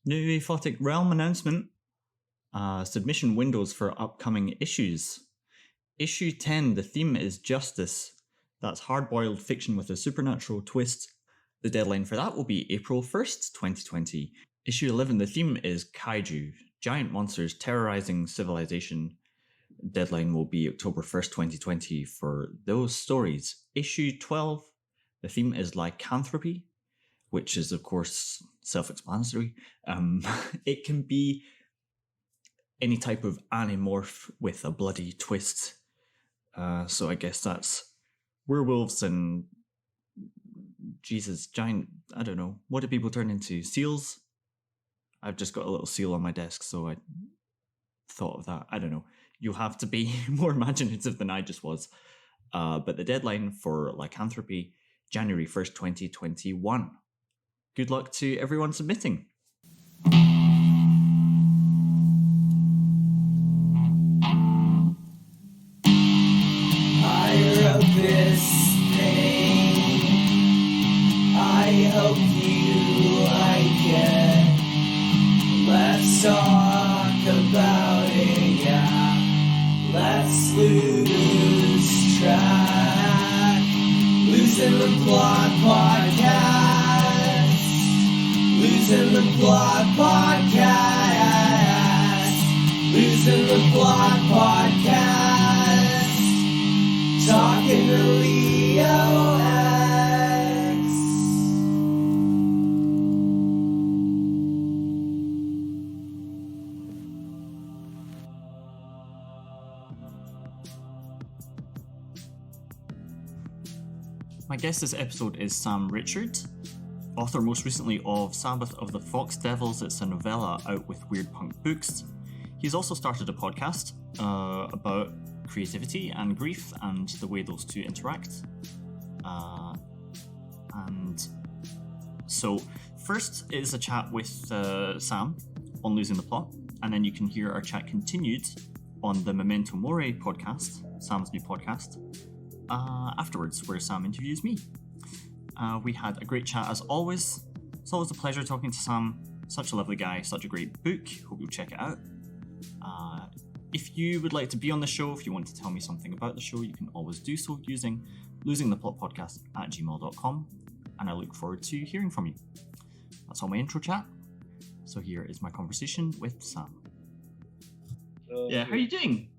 New Aphotic Realm announcement. Submission windows for upcoming issues. Issue 10, the theme is justice. That's hard-boiled fiction with a supernatural twist. The deadline for that will be April 1st, 2020. Issue 11, the theme is kaiju, giant monsters terrorizing civilization. Deadline will be October 1st, 2020 for those stories. Issue 12, the theme is lycanthropy, which is, of course, self-explanatory. It can be any type of animorph with a bloody twist. So I guess that's werewolves and Jesus, giant, I don't know. What do people turn into? Seals? I've just got a little seal on my desk, so I thought of that. I don't know. You'll have to be more imaginative than I just was. But the deadline for lycanthropy, January 1st, 2021. Good luck to everyone submitting. This thing, I hope you like it. Let's talk about it, yeah. Let's lose track. Losing the plot podcast. Losing the plot podcast. Losing the plot podcast. Talking to Leo X. My guest this episode is Sam Richard, author most recently of Sabbath of the Fox Devils. It's a novella out with Weirdpunk Books. He's also started a podcast about creativity and grief and the way those two interact. And so first is a chat with Sam on Losing the Plot, and then you can hear our chat continued on the Memento Mori podcast, Sam's new podcast, afterwards, where Sam interviews me. We had a great chat as always. It's always a pleasure talking to Sam. Such a lovely guy, such a great book. Hope you'll check it out. If you would like to be on the show, if you want to tell me something about the show, you can always do so using losingtheplotpodcast@gmail.com, and I look forward to hearing from you. That's all my intro chat. So here is my conversation with Sam. Yeah, how are you doing?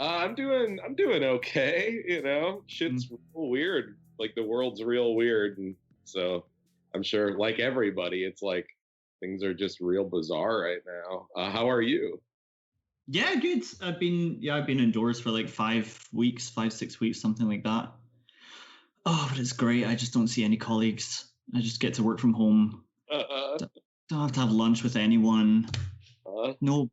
I'm doing okay. You know, shit's real weird. Like the world's real weird, and so I'm sure, like everybody, it's like things are just real bizarre right now. How are you? Yeah, good. I've been indoors for like 5 weeks, 6 weeks, something like that. Oh, but it's great. I just don't see any colleagues. I just get to work from home. Don't have to have lunch with anyone. No,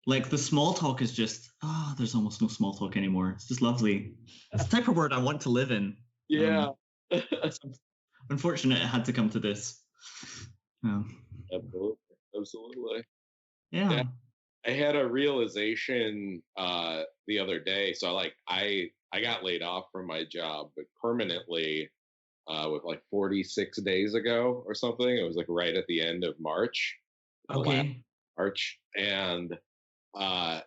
like the small talk is just, there's almost no small talk anymore. It's just lovely. It's the type of world I want to live in. Yeah. Unfortunate it had to come to this. Yeah. Absolutely. Yeah. I had a realization the other day. So I got laid off from my job, but permanently with like 46 days ago or something. It was like right at the end of March. Okay. March. And I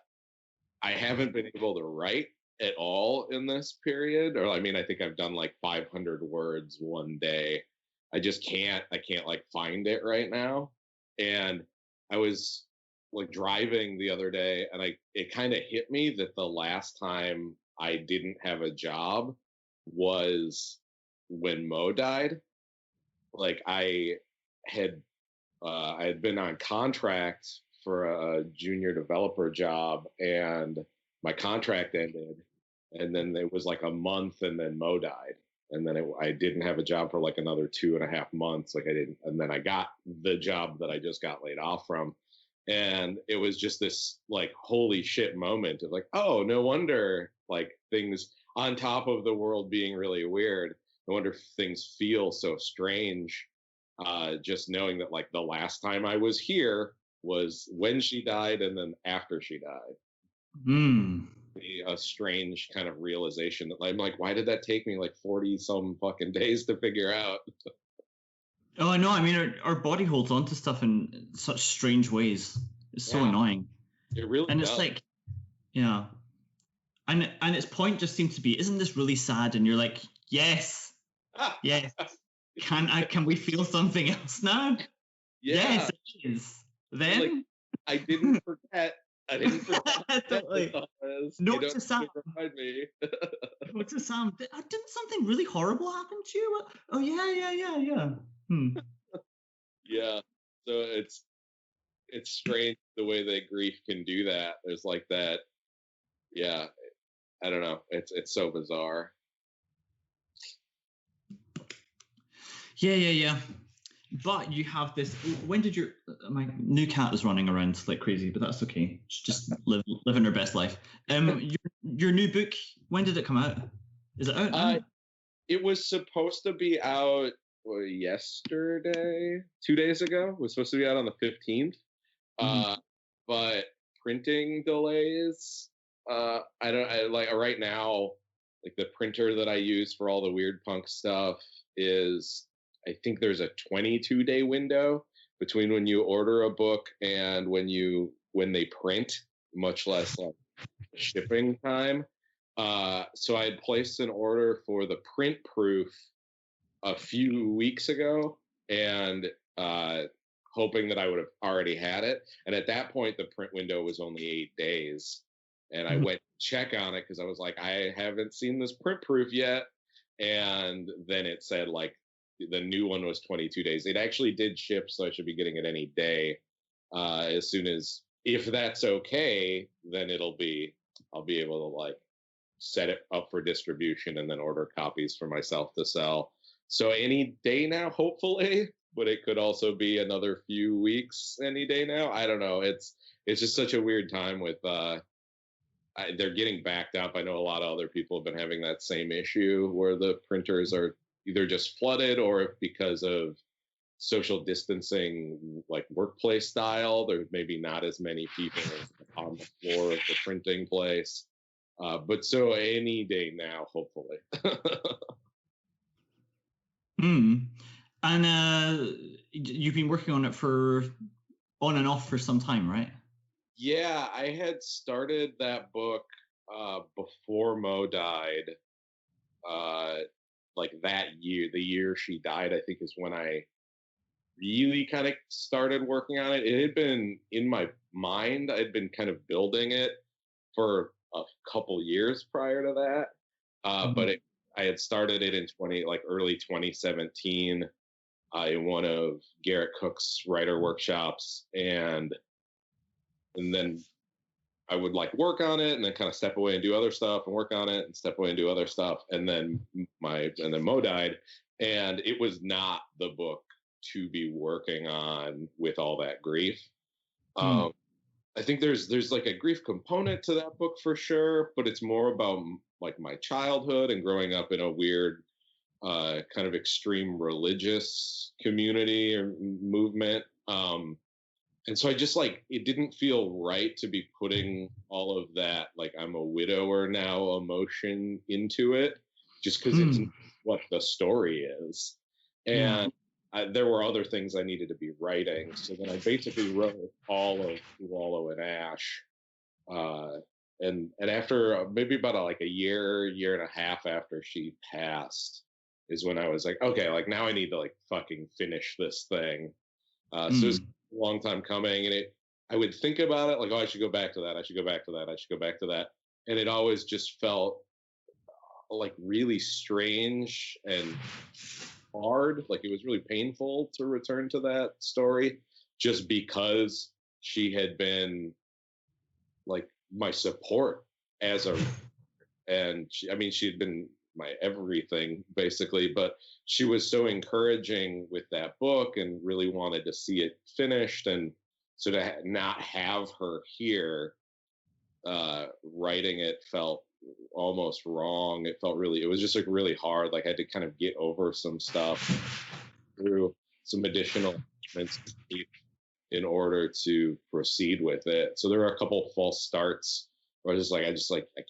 haven't been able to write at all in this period. Or I mean, I think I've done like 500 words one day. I can't like find it right now. And I was like driving the other day, and it kind of hit me that the last time I didn't have a job was when Mo died. Like I had been on contract for a junior developer job, and my contract ended, and then it was like a month, and then Mo died, and then I didn't have a job for like another 2.5 months. And then I got the job that I just got laid off from. And it was just this like holy shit moment of like, oh, no wonder like things on top of the world being really weird. No wonder things feel so strange. Just knowing that like the last time I was here was when she died, and then after she died. A strange kind of realization that I'm like, why did that take me like 40 some fucking days to figure out? Oh, I know. I mean, our body holds on to stuff in such strange ways. It's so Yeah, annoying. it really And it's does. like, yeah. And its point just seems to be, isn't this really sad? And you're like, yes, yes. Can we feel something else now? Yeah, Yes, it is. like Then I didn't forget. I didn't forget what the totally. thought was. You Note don't to Sam. need to remind me. Note to Sam. Didn't something really horrible happen to you? Oh yeah. Hmm. Yeah. So it's strange the way that grief can do that. There's like that. Yeah. I don't know. It's so bizarre. Yeah. But you have this. When did my new cat is running around like crazy? But that's okay. She's just living her best life. Your new book. When did it come out? Is it out now? It was supposed to be out yesterday, 2 days ago. It was supposed to be out on the 15th. But printing delays. I right now, like the printer that I use for all the Weirdpunk stuff is, I think there's a 22-day window between when you order a book and when they print, much less like shipping time. So I had placed an order for the print proof a few weeks ago, and hoping that I would have already had it. And at that point, the print window was only 8 days. And I went to check on it because I was like, I haven't seen this print proof yet. And then it said like the new one was 22 days. It actually did ship, so I should be getting it any day. As soon as, if that's okay, then I'll be able to like set it up for distribution and then order copies for myself to sell. So any day now, hopefully, but it could also be another few weeks any day now. I don't know. It's just such a weird time with they're getting backed up. I know a lot of other people have been having that same issue where the printers are either just flooded or because of social distancing, like workplace style, there's maybe not as many people on the floor of the printing place. But so any day now, hopefully. And you've been working on it for on and off for some time, right? Yeah, I had started that book before Mo died. Like that year, the year she died, I think is when I really kind of started working on it. It had been in my mind. I'd been kind of building it for a couple years prior to that. But I had started it in early 2017 in one of Garrett Cook's writer workshops, and then I would like work on it and then kind of step away and do other stuff and work on it and step away and do other stuff. And then Mo died, and it was not the book to be working on with all that grief. I think there's like a grief component to that book for sure, but it's more about like my childhood and growing up in a weird kind of extreme religious community or movement. And so I just like, it didn't feel right to be putting all of that, like I'm a widower now emotion into it, just because it's what the story is. And there were other things I needed to be writing. So then I basically wrote all of Wallow and Ash. And after maybe about like a year and a half after she passed is when I was like, okay, like now I need to like fucking finish this thing. So it's a long time coming, and I would think about it like, oh, I should go back to that. I should go back to that. I should go back to that. And it always just felt like really strange and hard. Like it was really painful to return to that story just because she had been like my support as a, and she had been my everything basically, but she was so encouraging with that book and really wanted to see it finished. And so to not have her here writing it felt almost wrong. It was just like really hard. Like I had to kind of get over some stuff through some additional in order to proceed with it. So there were a couple false starts where I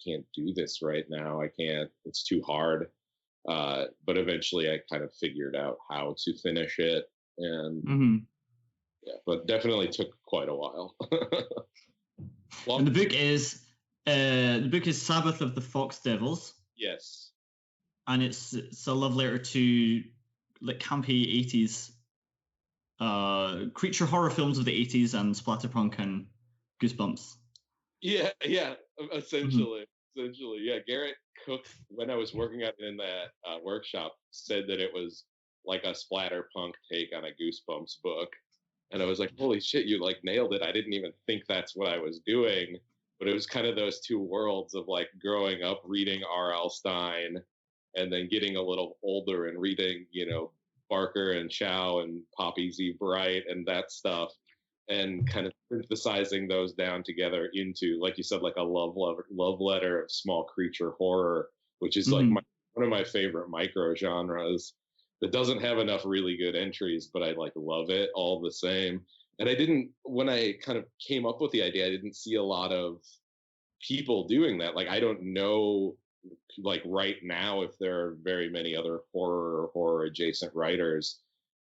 can't do this right now. I can't, it's too hard. But eventually I kind of figured out how to finish it. And Mm-hmm. yeah, but definitely took quite a while. And the book is Sabbath of the Fox Devils, Yes. and it's a love letter to like campy 80s creature horror films of the 80s and splatterpunk and Goosebumps. Yeah, essentially. Yeah, Garrett Cook, when I was working on in that workshop, said that it was like a splatterpunk take on a Goosebumps book. And I was like, holy shit, you like nailed it. I didn't even think that's what I was doing. But it was kind of those two worlds of like growing up reading R.L. Stine and then getting a little older and reading, Barker and Chow and Poppy Z. Bright and that stuff, and kind of synthesizing those down together into, like you said, like a love letter of small creature horror, which is like one of my favorite micro genres that doesn't have enough really good entries, but I like love it all the same. And when I kind of came up with the idea, I didn't see a lot of people doing that. Like, I don't know, like right now, if there are very many other horror or horror adjacent writers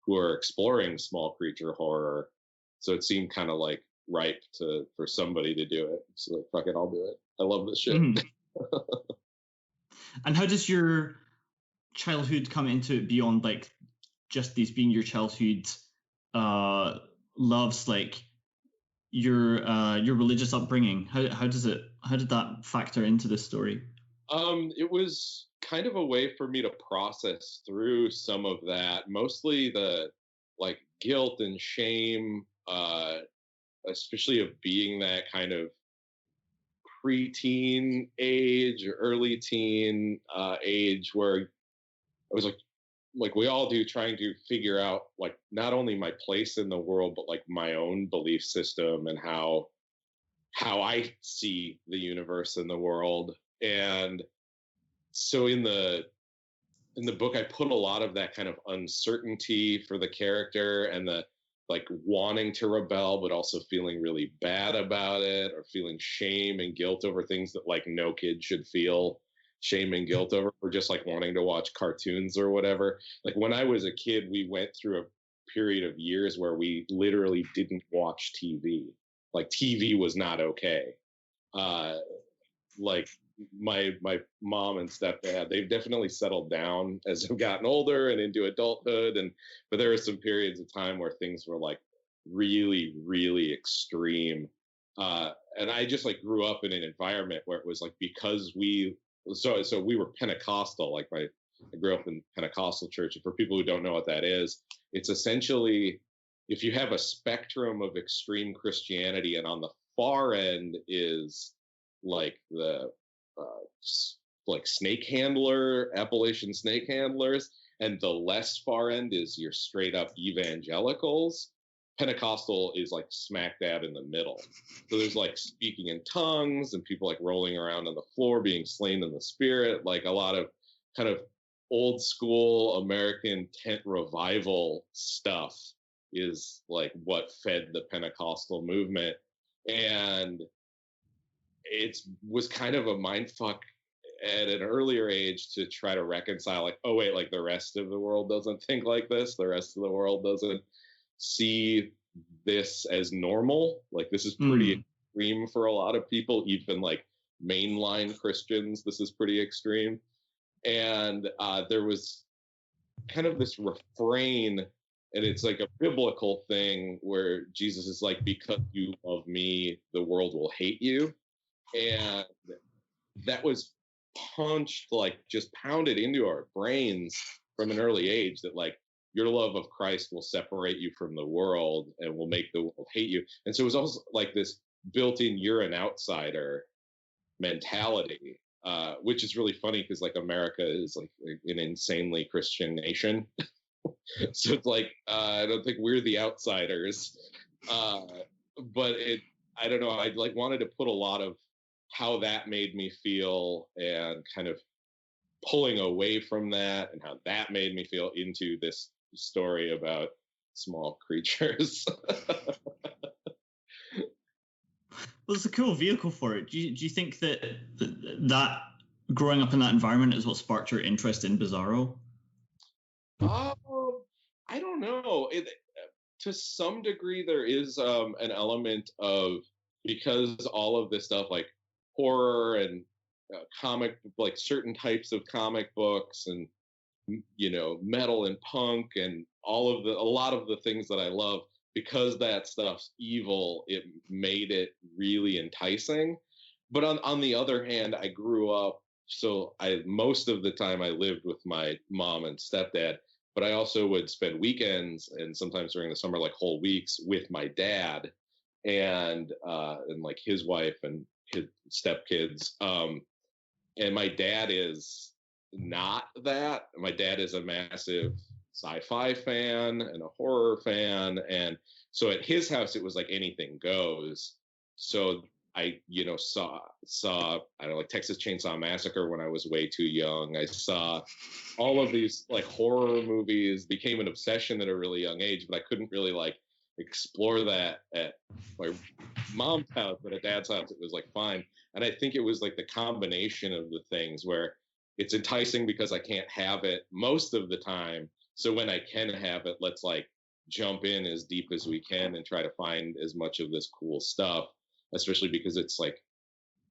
who are exploring small creature horror. So it seemed kind of like ripe for somebody to do it. So like, fuck it, I'll do it. I love this shit. And how does your childhood come into it beyond like just these being your childhood loves, like your religious upbringing? How did that factor into this story? It was kind of a way for me to process through some of that, mostly the like guilt and shame, especially of being that kind of preteen age or early teen age where I was like we all do, trying to figure out like not only my place in the world, but like my own belief system and how I see the universe and the world. And so in the book, I put a lot of that kind of uncertainty for the character and the like wanting to rebel, but also feeling really bad about it, or feeling shame and guilt over things that like no kid should feel shame and guilt over, for just like wanting to watch cartoons or whatever. Like when I was a kid, we went through a period of years where we literally didn't watch TV. Like TV was not okay. Like my mom and stepdad, they've definitely settled down as I've gotten older and into adulthood, but there were some periods of time where things were like really, really extreme. And I just like grew up in an environment where it was like, because we were Pentecostal. Like I grew up in Pentecostal church. And for people who don't know what that is, it's essentially if you have a spectrum of extreme Christianity, and on the far end is like the like snake handler, Appalachian snake handlers, and the less far end is your straight up evangelicals. Pentecostal is like smack dab in the middle. So there's like speaking in tongues and people like rolling around on the floor, being slain in the spirit, like a lot of kind of old school American tent revival stuff is like what fed the Pentecostal movement. And it was kind of a mind fuck at an earlier age to try to reconcile, like, oh wait, like the rest of the world doesn't think like this. The rest of the world doesn't see this as normal. Like this is pretty extreme for a lot of people, even like mainline Christians. This is pretty extreme. And there was kind of this refrain, and it's like a biblical thing where Jesus is like, because you love me, the world will hate you. And that was just pounded into our brains from an early age, that like your love of Christ will separate you from the world and will make the world hate you. And so it was also like this built-in you're an outsider mentality, which is really funny because like America is like an insanely Christian nation. So it's like I don't think we're the outsiders, but I don't know, I like wanted to put a lot of how that made me feel and kind of pulling away from that and how that made me feel into this story about small creatures. Well, it's a cool vehicle for it. Do you think that growing up in that environment is what sparked your interest in Bizarro? I don't know. to some degree there is an element of, because all of this stuff like horror and comic, like certain types of comic books and metal and punk and a lot of the things that I love, because that stuff's evil, it made it really enticing. But on the other hand, I grew up, so I most of the time I lived with my mom and stepdad, but I also would spend weekends and sometimes during the summer, like whole weeks, with my dad and like his wife and his stepkids. And my dad is not that. My dad is a massive sci-fi fan and a horror fan, and so at his house it was like anything goes. So I, saw I don't know, like Texas Chainsaw Massacre when I was way too young. I saw all of these like horror movies, became an obsession at a really young age, but I couldn't really like explore that at my mom's house, but at dad's house it was like fine. And I think it was like the combination of the things where it's enticing because I can't have it most of the time. So when I can have it, let's like jump in as deep as we can and try to find as much of this cool stuff, especially because it's like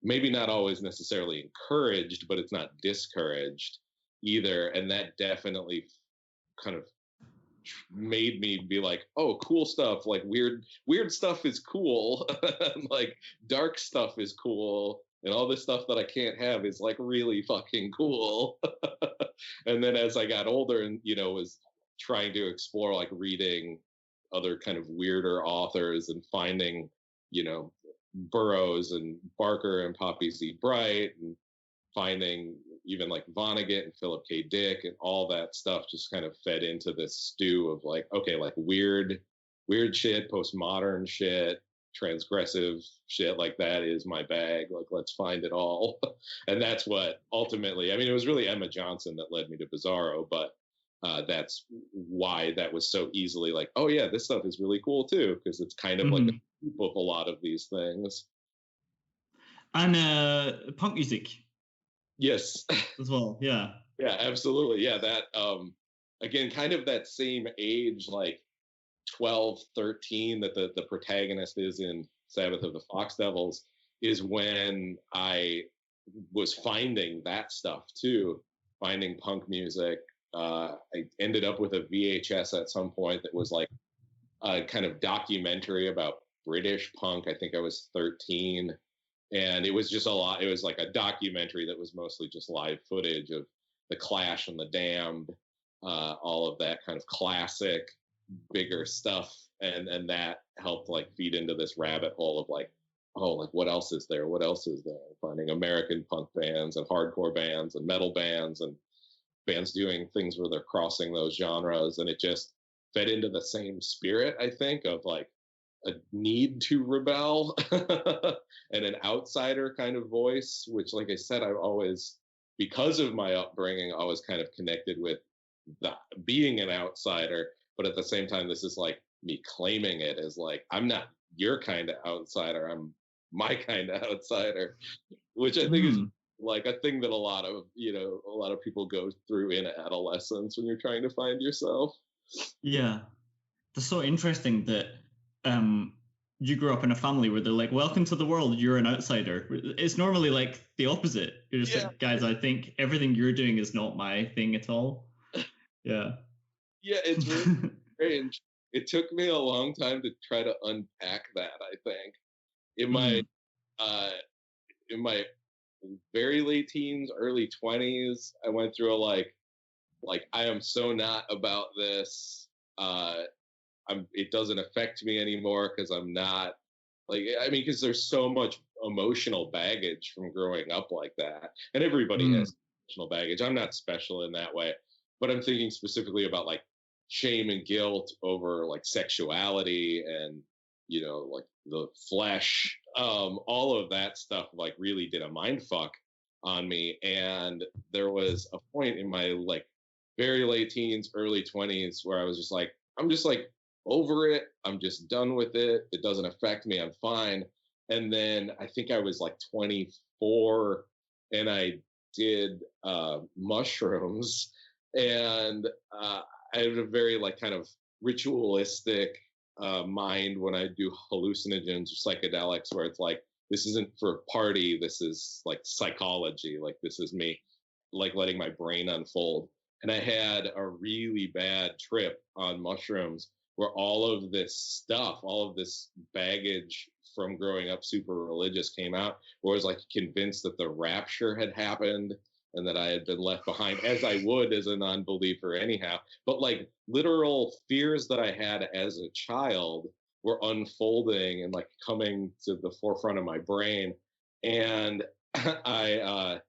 maybe not always necessarily encouraged, but it's not discouraged either. And that definitely kind of made me be like, oh, cool stuff, like weird stuff is cool. Like dark stuff is cool, and all this stuff that I can't have is like really fucking cool. And then as I got older and was trying to explore like reading other kind of weirder authors and finding Burroughs and Barker and Poppy Z. Bright, and finding even like Vonnegut and Philip K. Dick and all that stuff just kind of fed into this stew of like, okay, like weird shit, postmodern shit, transgressive shit, like that is my bag. Like, let's find it all. And that's what ultimately, I mean, it was really Emma Johnson that led me to Bizarro, but that's why that was so easily like, oh yeah, this stuff is really cool too, because it's kind of like a group of a lot of these things. And punk music. Yes. As well, yeah. Yeah, absolutely. Yeah, that again, kind of that same age, like 12, 13, that the protagonist is in Sabbath of the Fox Devils, is when I was finding that stuff too, finding punk music. I ended up with a VHS at some point that was like a kind of documentary about British punk. I think I was 13. And it was just a lot. It was like a documentary that was mostly just live footage of the Clash and the Damned, all of that kind of classic, bigger stuff. And that helped like feed into this rabbit hole of like, oh, like what else is there? What else is there? Finding American punk bands and hardcore bands and metal bands and bands doing things where they're crossing those genres. And it just fed into the same spirit, I think, of like a need to rebel and an outsider kind of voice, which, like I said, I've always, because of my upbringing, always kind of connected with being an outsider. But at the same time, this is like me claiming it as like, I'm not your kind of outsider, I'm my kind of outsider, which I think is like a thing that a lot of people go through in adolescence when you're trying to find yourself. Yeah. That's so interesting that you grew up in a family where they're like, welcome to the world, you're an outsider. It's normally like the opposite. You're just like, guys, I think everything you're doing is not my thing at all. Yeah. Yeah, it's really strange. It took me a long time to try to unpack that, I think. In my very late teens, early 20s, I went through a like I am so not about this. It doesn't affect me anymore because I'm not because there's so much emotional baggage from growing up like that, and everybody has emotional baggage. I'm not special in that way, but I'm thinking specifically about like shame and guilt over like sexuality and like the flesh, all of that stuff like really did a mind fuck on me. And there was a point in my like very late teens, early 20s where I was just like, I'm just like over it. I'm just done with it. It doesn't affect me. I'm fine. And then I think I was like 24 and I did mushrooms, and I had a very like kind of ritualistic mind when I do hallucinogens or psychedelics, where it's like, this isn't for party, this is like psychology, like this is me like letting my brain unfold. And I had a really bad trip on mushrooms where all of this stuff, all of this baggage from growing up super religious came out, where I was like convinced that the rapture had happened and that I had been left behind, as I would as a non-believer anyhow. But like literal fears that I had as a child were unfolding and like coming to the forefront of my brain. And I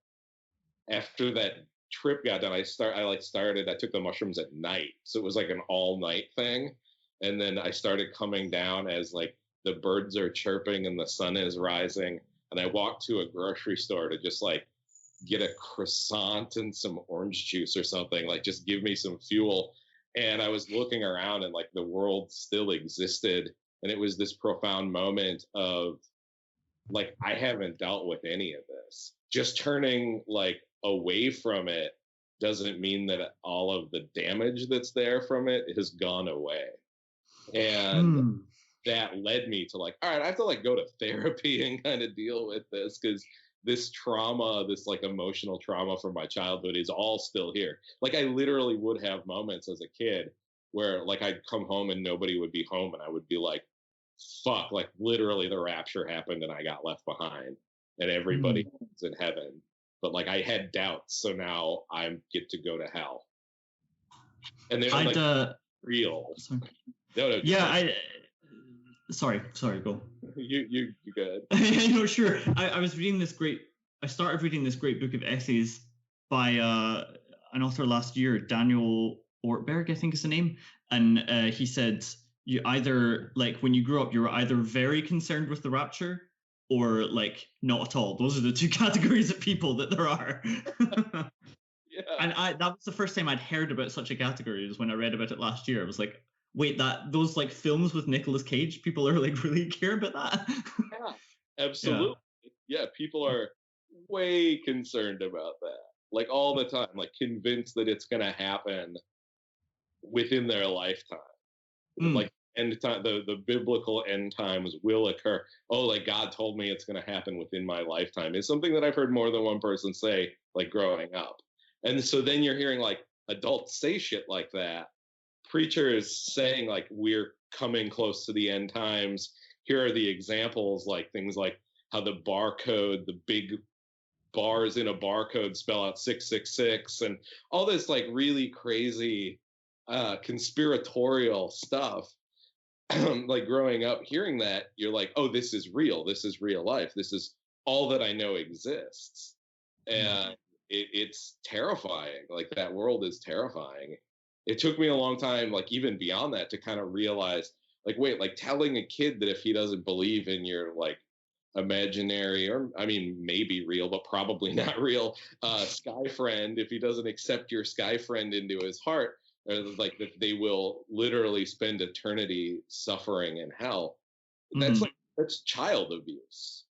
after that trip got done, I took the mushrooms at night. So it was like an all night thing. And then I started coming down as like the birds are chirping and the sun is rising. And I walked to a grocery store to just like get a croissant and some orange juice or something, like just give me some fuel. And I was looking around and like the world still existed. And it was this profound moment of like, I haven't dealt with any of this. Just turning like away from it doesn't mean that all of the damage that's there from it has gone away. And that led me to like, all right, I have to like go to therapy and kind of deal with this, because this trauma, this like emotional trauma from my childhood is all still here. Like I literally would have moments as a kid where like I'd come home and nobody would be home and I would be like, fuck, like literally the rapture happened and I got left behind and everybody was in heaven. But like I had doubts, so now I get to go to hell. And they're like real. Sorry. No, yeah, sorry, go. You good. No, sure. I was reading this great. I started reading this great book of essays by an author last year, Daniel Ortberg, I think is the name, and he said you either like when you grow up, you're either very concerned with the rapture or like not at all. Those are the two categories of people that there are. Yeah. And that was the first time I'd heard about such a category, was when I read about it last year. I was like, wait, those like films with Nicolas Cage, people are like really care about that. Yeah, absolutely. Yeah, people are way concerned about that. Like all the time, like convinced that it's gonna happen within their lifetime. Like end time, the biblical end times will occur. Oh, like God told me it's gonna happen within my lifetime is something that I've heard more than one person say, like growing up. And so then you're hearing like adults say shit like that. Preachers saying like we're coming close to the end times. Here are the examples, like things like how the barcode, the big bars in a barcode spell out 666, and all this like really crazy conspiratorial stuff. Like growing up hearing that, you're like, oh, this is real, this is real life, this is all that I know exists. And it's terrifying. Like that world is terrifying. It took me a long time, like even beyond that, to kind of realize, like, wait, like telling a kid that if he doesn't believe in your like imaginary, or I mean maybe real but probably not real sky friend, if he doesn't accept your sky friend into his heart, or like that they will literally spend eternity suffering in hell. That's child abuse.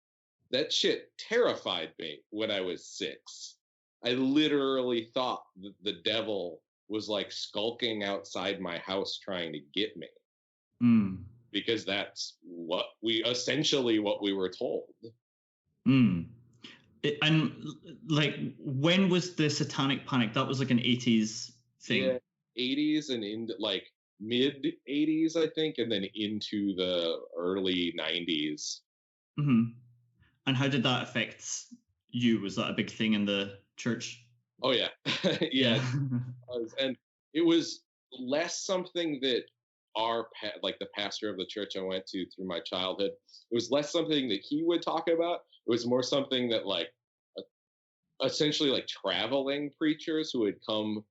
That shit terrified me when I was 6. I literally thought that the devil was like skulking outside my house trying to get me. Because that's what we were told. And like, when was the Satanic Panic? That was like an 80s thing. Yeah, 80s and into like mid 80s, I think, and then into the early 90s. And how did that affect you? Was that a big thing in the church? Oh yeah. Yeah. And it was less something that like the pastor of the church I went to through my childhood, it was less something that he would talk about. It was more something that like essentially like traveling preachers who would come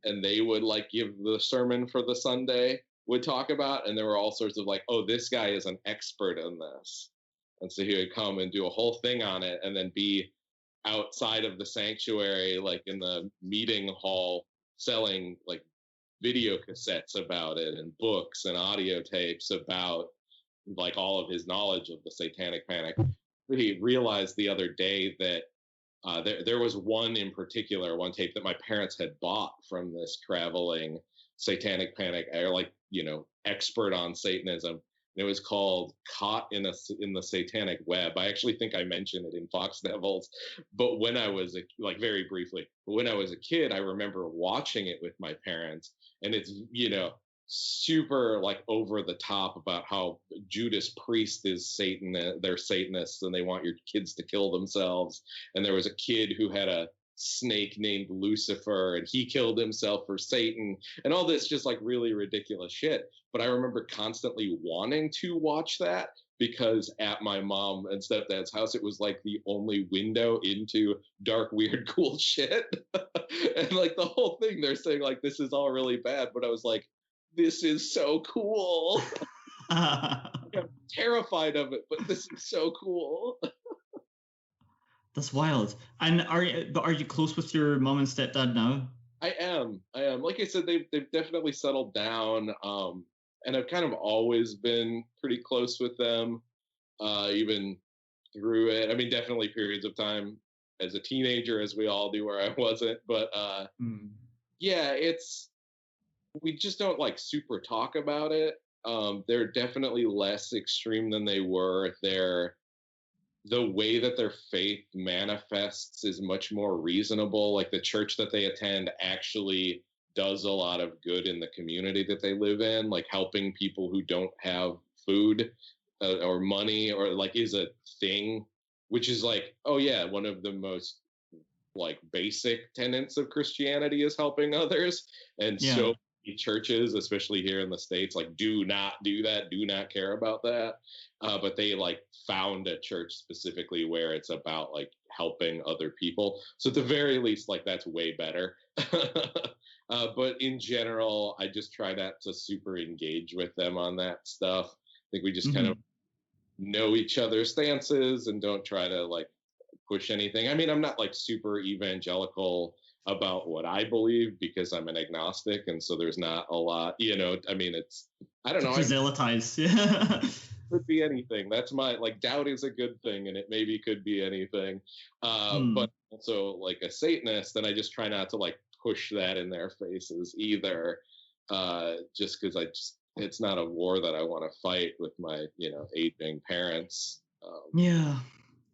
and they would like give the sermon for the Sunday would talk about. And there were all sorts of like, oh, this guy is an expert in this. And so he would come and do a whole thing on it and then be outside of the sanctuary, like in the meeting hall, selling like video cassettes about it and books and audio tapes about like all of his knowledge of the Satanic Panic. He realized the other day that there was one in particular, one tape that my parents had bought from this traveling Satanic Panic, or like expert on Satanism. And it was called Caught in the Satanic Web. I actually think I mentioned it in Fox Devils, but when I was like very briefly, but when I was a kid, I remember watching it with my parents, and it's super like over the top about how Judas Priest is Satan, they're Satanists and they want your kids to kill themselves. And there was a kid who had a snake named Lucifer and he killed himself for Satan and all this just like really ridiculous shit. But I remember constantly wanting to watch that because at my mom and stepdad's house, it was like the only window into dark, weird, cool shit. And like the whole thing, they're saying like, this is all really bad. But I was like, this is so cool. I'm terrified of it, but this is so cool. That's wild. And are you close with your mom and stepdad now? I am. Like I said, they've definitely settled down. And I've kind of always been pretty close with them, even through it. I mean, definitely periods of time as a teenager, as we all do, where I wasn't. But yeah, we just don't like super talk about it. They're definitely less extreme than they were. The way that their faith manifests is much more reasonable. Like the church that they attend actually does a lot of good in the community that they live in, like helping people who don't have food or money or like is a thing, which is like, oh yeah, one of the most like basic tenets of Christianity is helping others. And so churches, especially here in the States, like do not do that, do not care about that. But they like found a church specifically where it's about like helping other people. So at the very least, like that's way better. But in general, I just try not to super engage with them on that stuff. I think we just kind of know each other's stances and don't try to like push anything. I mean, I'm not like super evangelical about what I believe because I'm an agnostic, and so there's not a lot, I mean, I don't know. Proselytize. Could be anything. That's my, like, doubt is a good thing, and it maybe could be anything. But also, like, a Satanist, and I just try not to, like, push that in their faces either, just because it's not a war that I want to fight with my, aging parents. Yeah.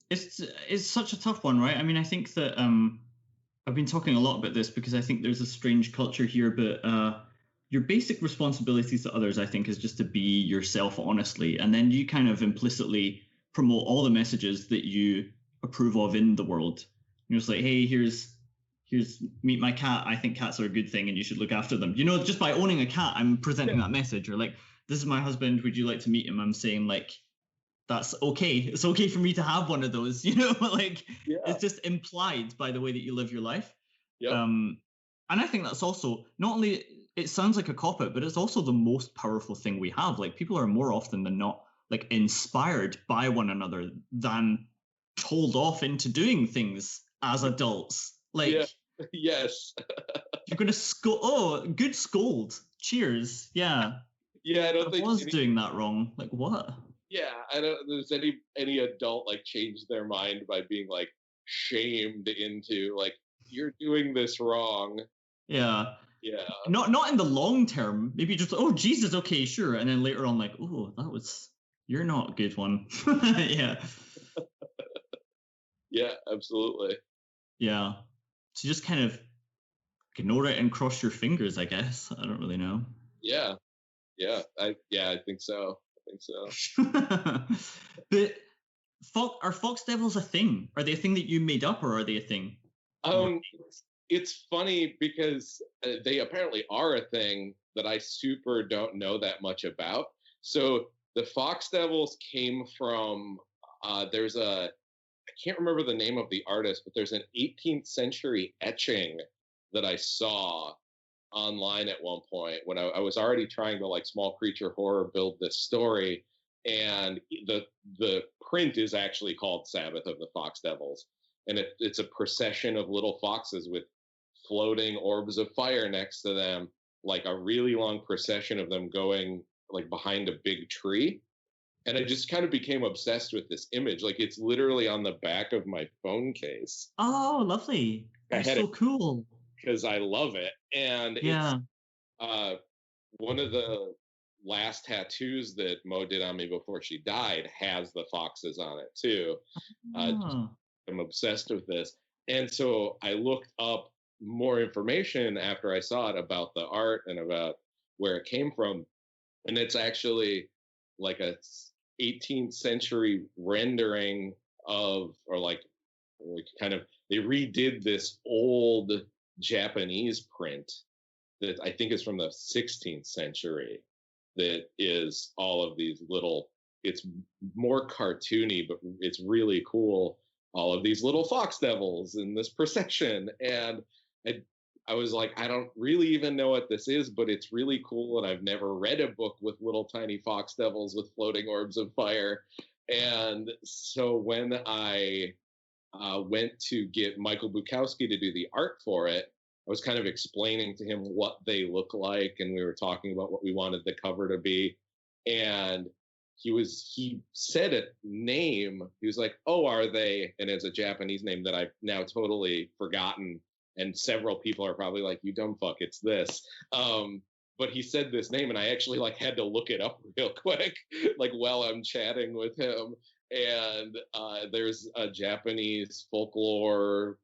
It's such a tough one, right? I mean, I think that I've been talking a lot about this because I think there's a strange culture here, but your basic responsibilities to others, I think, is just to be yourself honestly. And then you kind of implicitly promote all the messages that you approve of in the world. You're just like, hey, here's meet my cat. I think cats are a good thing and you should look after them. Just by owning a cat, I'm presenting that message. Or like, this is my husband. Would you like to meet him? I'm saying like, that's okay. It's okay for me to have one of those, It's just implied by the way that you live your life. Yep. And I think that's also not only, it sounds like a cop-out, but it's also the most powerful thing we have. Like people are more often than not like inspired by one another than told off into doing things as adults. Like, yes. You're going to scold. Oh, good scold. Cheers. Yeah. Yeah, I don't think I was doing that wrong. Like, what? Yeah, I don't. There's any adult like change their mind by being like shamed into like you're doing this wrong. Yeah. Yeah. Not in the long term. Maybe just Jesus, okay, sure, and then later on like you're not a good one. Yeah. Yeah, absolutely. Yeah. So just kind of ignore it and cross your fingers, I guess. I don't really know. Yeah. I think so. But are fox devils a thing? Are they a thing that you made up, or are they a thing? It's funny because they apparently are a thing that I super don't know that much about. So the fox devils came from I can't remember the name of the artist, but there's an 18th century etching that I saw online at one point when I was already trying to like small creature horror build this story, and the print is actually called Sabbath of the Fox Devils, and it's a procession of little foxes with floating orbs of fire next to them, like a really long procession of them going like behind a big tree. And I just kind of became obsessed with this image. Like it's literally on the back of my phone case. Lovely. That's so cool. Because I love it. And it's one of the last tattoos that Mo did on me before she died has the foxes on it too. Ah. I'm obsessed with this. And so I looked up more information after I saw it about the art and about where it came from. And it's actually like a 18th century rendering of, or like kind of, they redid this old Japanese print that I think is from the 16th century that is all of these little, it's more cartoony, but it's really cool. All of these little fox devils in this procession. And I, I was like, I don't really even know what this is, but it's really cool. And I've never read a book with little tiny fox devils with floating orbs of fire. And so when I went to get Michael Bukowski to do the art for it, I was kind of explaining to him what they look like, and we were talking about what we wanted the cover to be. And he said a name. He was like, "Oh, are they?" And it's a Japanese name that I've now totally forgotten. And several people are probably like, "You dumb fuck, it's this." But he said this name, and I actually like had to look it up real quick, like while I'm chatting with him. And there's a Japanese folklore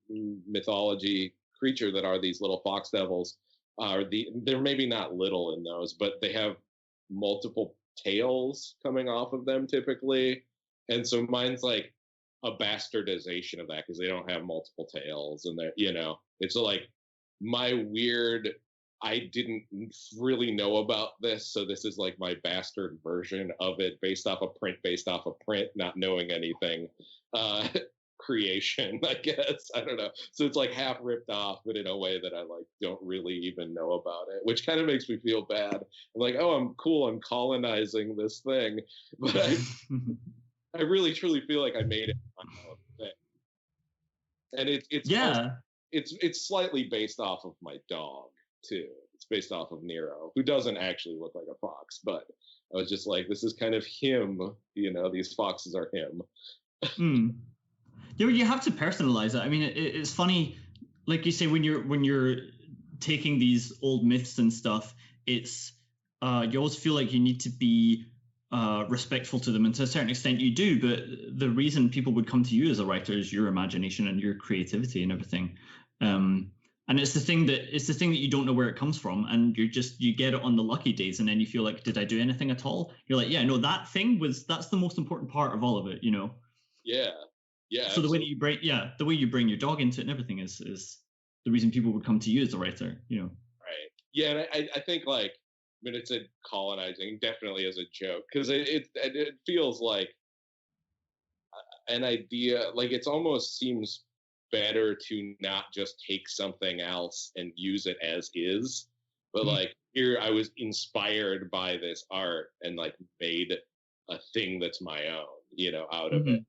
mythology creature that are these little fox devils. They're maybe not little in those, but they have multiple tails coming off of them typically. And so mine's like a bastardization of that because they don't have multiple tails, and they're, it's like my weird, I didn't really know about this, so this is like my bastard version of it, based off a print, not knowing anything. Creation, I guess. I don't know. So it's like half ripped off, but in a way that I like don't really even know about it, which kind of makes me feel bad. I'm like, oh, I'm cool, I'm colonizing this thing, but I really truly feel like I made it my own thing. And it's Yeah. also, it's slightly based off of my dog too. It's based off of Nero, who doesn't actually look like a fox, but I was just like, this is kind of him, these foxes are him. You have to personalize it. I mean, it's funny, like you say, when you're taking these old myths and stuff, it's you always feel like you need to be respectful to them, and to a certain extent you do. But the reason people would come to you as a writer is your imagination and your creativity and everything. And it's the thing that you don't know where it comes from, and you get it on the lucky days, and then you feel like, did I do anything at all? You're like, yeah, no, that's the most important part of all of it, Yeah. Yeah. So the way that you bring your dog into it and everything is the reason people would come to you as a writer, Right. Yeah, and I think like, I mean, it's a colonizing definitely as a joke, because it feels like an idea, like it almost seems better to not just take something else and use it as is, but like here I was inspired by this art and like made a thing that's my own, out of it.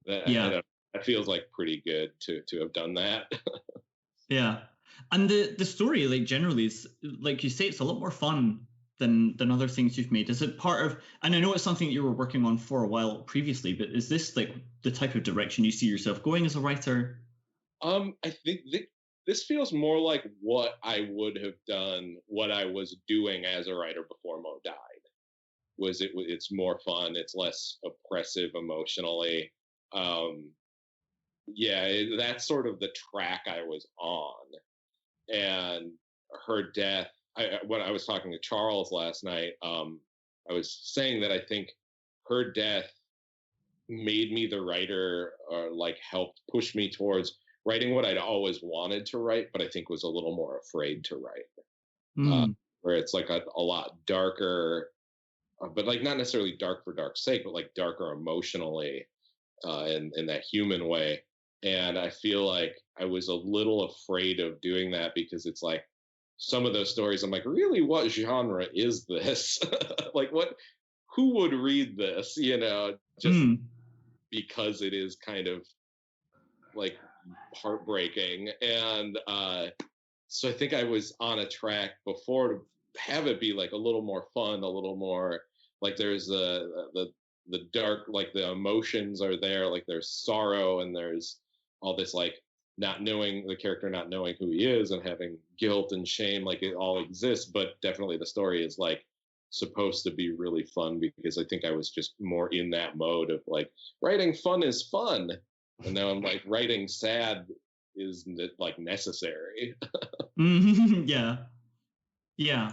That feels like pretty good to have done that. Yeah. And the story, like, generally is, like you say, it's a lot more fun than other things you've made. Is it part of, and I know it's something that you were working on for a while previously, but is this like the type of direction you see yourself going as a writer? I think this feels more like what I would have done, what I was doing as a writer before Mo died. It's more fun, it's less oppressive emotionally. That's sort of the track I was on. And her death, when I was talking to Charles last night, I was saying that I think her death made me the writer, or like helped push me towards writing what I'd always wanted to write, but I think was a little more afraid to write. Where it's like a lot darker, but like not necessarily dark for dark's sake, but like darker emotionally, in that human way. And I feel like I was a little afraid of doing that, because it's like some of those stories, I'm like, really, what genre is this? Like, who would read this, just because it is kind of like heartbreaking. And so I think I was on a track before to have it be like a little more fun, a little more like there's the dark, like the emotions are there, like there's sorrow, and there's all this like not knowing who he is and having guilt and shame, like it all exists. But definitely the story is like supposed to be really fun, because I think I was just more in that mode of like, writing fun is fun, and now I'm like, writing sad is like necessary. Yeah. Yeah.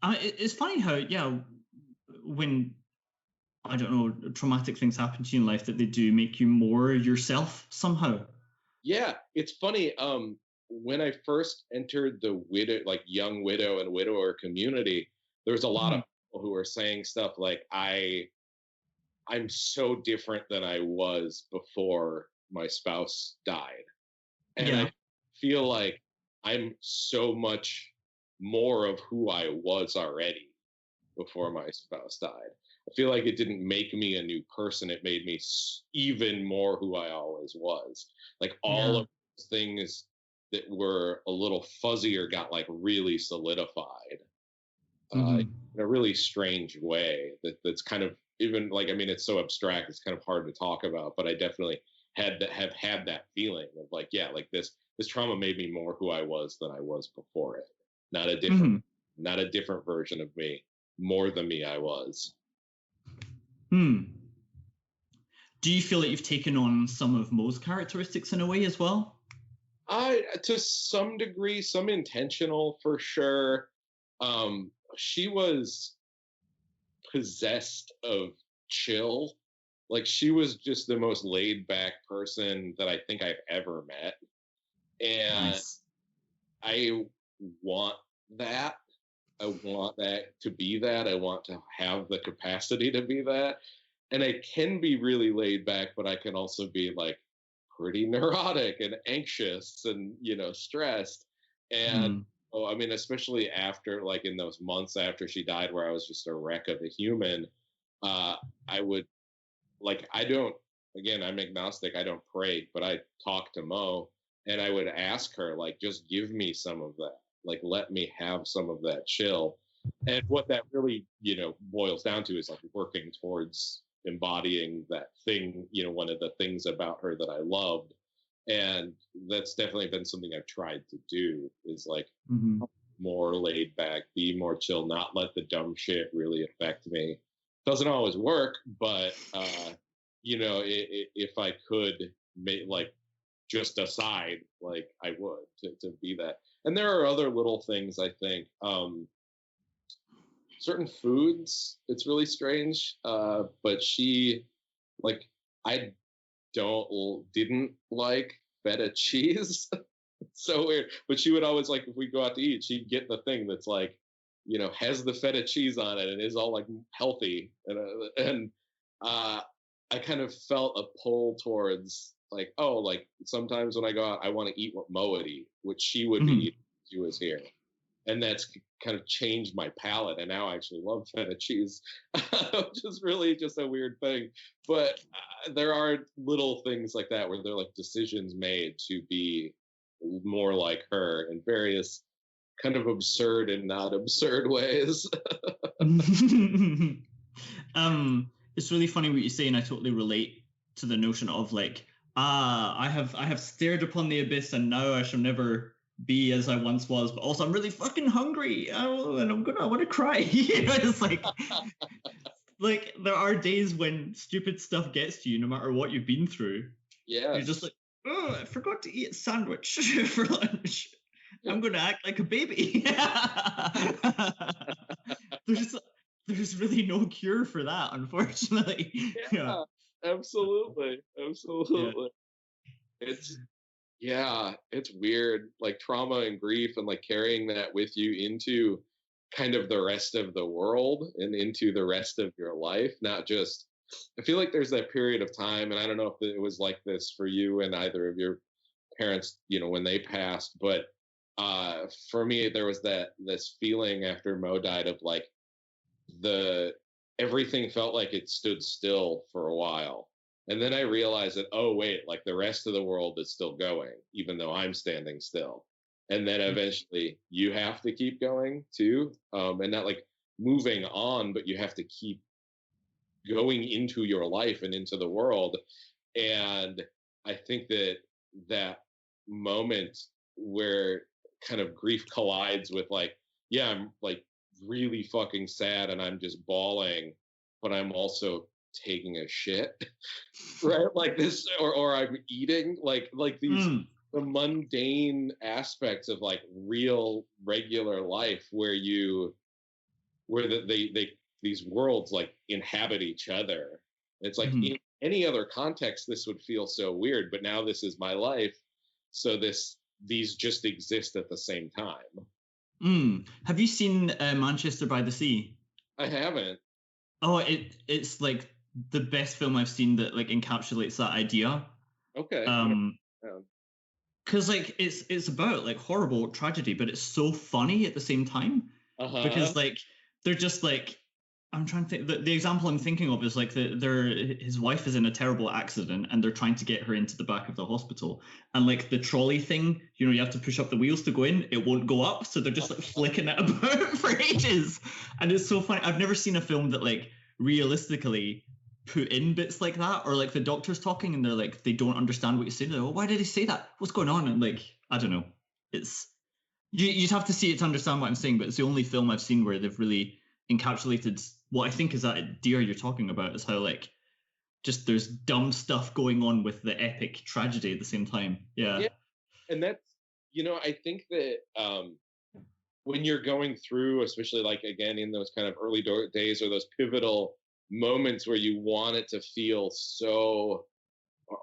It's funny how, yeah, when, I don't know, traumatic things happen to you in life, that they do make you more yourself somehow. Yeah, it's funny. When I first entered the widow, like young widow and widower community, there was a lot of Mhm. people who were saying stuff like, I'm so different than I was before my spouse died. And Yeah. I feel like I'm so much more of who I was already before my spouse died. I feel like it didn't make me a new person. It made me even more who I always was. Like all Yeah. of those things that were a little fuzzier got like really solidified Hmm. in a really strange way. That's kind of, even like, I mean, it's so abstract. It's kind of hard to talk about. But I definitely have had that feeling of like, yeah, like this trauma made me more who I was than I was before it. Not a different, Hmm. not a different version of me, more the me I was. Hmm. Do you feel like you've taken on some of Mo's characteristics in a way as well? To some degree, some intentional for sure. She was possessed of chill. Like she was just the most laid back person that I think I've ever met. And Nice. I want that. I want that to be that. I want to have the capacity to be that. And I can be really laid back, but I can also be like pretty neurotic and anxious and, stressed. And Hmm. oh, I mean, especially after, like, in those months after she died, where I was just a wreck of a human, uh, I would, like, I don't, again, I'm agnostic, I don't pray, but I talk to Mo, and I would ask her, like, just give me some of that. Like, let me have some of that chill. And what that really, boils down to is like working towards embodying that thing, one of the things about her that I loved. And that's definitely been something I've tried to do, is like Hmm. more laid back, be more chill, not let the dumb shit really affect me. Doesn't always work, but if I could make, like, just aside, like, I would, to be that. And there are other little things, I think. Certain foods, it's really strange. But she, like, I didn't like feta cheese. So weird. But she would always, like, if we go out to eat, she'd get the thing that's like, has the feta cheese on it and is all like healthy. And I kind of felt a pull towards, like, oh, like sometimes when I go out, I want to eat what Mo would eat, which she would be Hmm. eating if she was here. And that's kind of changed my palate. And now I actually love feta cheese, which is really just a weird thing. But there are little things like that where they're like decisions made to be more like her in various kind of absurd and not absurd ways. It's really funny what you say, and I totally relate to the notion of like, I have stared upon the abyss, and now I shall never be as I once was. But also, I'm really fucking hungry, and I want to cry. It's like there are days when stupid stuff gets to you, no matter what you've been through. You're just Yes. like, oh, I forgot to eat a sandwich for lunch. I'm going to act like a baby. there's there's really no cure for that, unfortunately. Yeah, Yeah, absolutely. yeah. Absolutely. It's, yeah, it's weird. Like trauma and grief and like carrying that with you into kind of the rest of the world and into the rest of your life, not just, I feel like there's that period of time, and I don't know if it was like this for you and either of your parents, when they passed, but for me, there was this feeling after Mo died of like, the everything felt like it stood still for a while. And then I realized that, oh wait, like the rest of the world is still going, even though I'm standing still. And then eventually you have to keep going too. And not like moving on, but you have to keep going into your life and into the world. And I think that moment where kind of grief collides with like, yeah, I'm like really fucking sad and I'm just bawling, but I'm also taking a shit, right? Like this, or I'm eating, like these the mundane aspects of like real regular life where they these worlds like inhabit each other. It's like in any other context this would feel so weird, but now this is my life, so these just exist at the same time. Have you seen Manchester by the Sea? I haven't. Oh, it's like the best film I've seen that like encapsulates that idea. Okay. Because like it's about like horrible tragedy, but it's so funny at the same time. Because like they're just like, I'm trying to think. The example I'm thinking of is like his wife is in a terrible accident and they're trying to get her into the back of the hospital, and like the trolley thing, you know, you have to push up the wheels to go in. It won't go up, so they're just like flicking it about for ages, and it's so funny. I've never seen a film that like realistically put in bits like that, or like the doctor's talking and they're like they don't understand what you're saying. They're like, well, why did he say that? What's going on? And like I don't know. It's you'd have to see it to understand what I'm saying, but it's the only film I've seen where they've really encapsulated what I think is that idea you're talking about, is how like just there's dumb stuff going on with the epic tragedy at the same time. Yeah. And that's, you know, I think that when you're going through, especially like again in those kind of early days or those pivotal moments where you want it to feel so,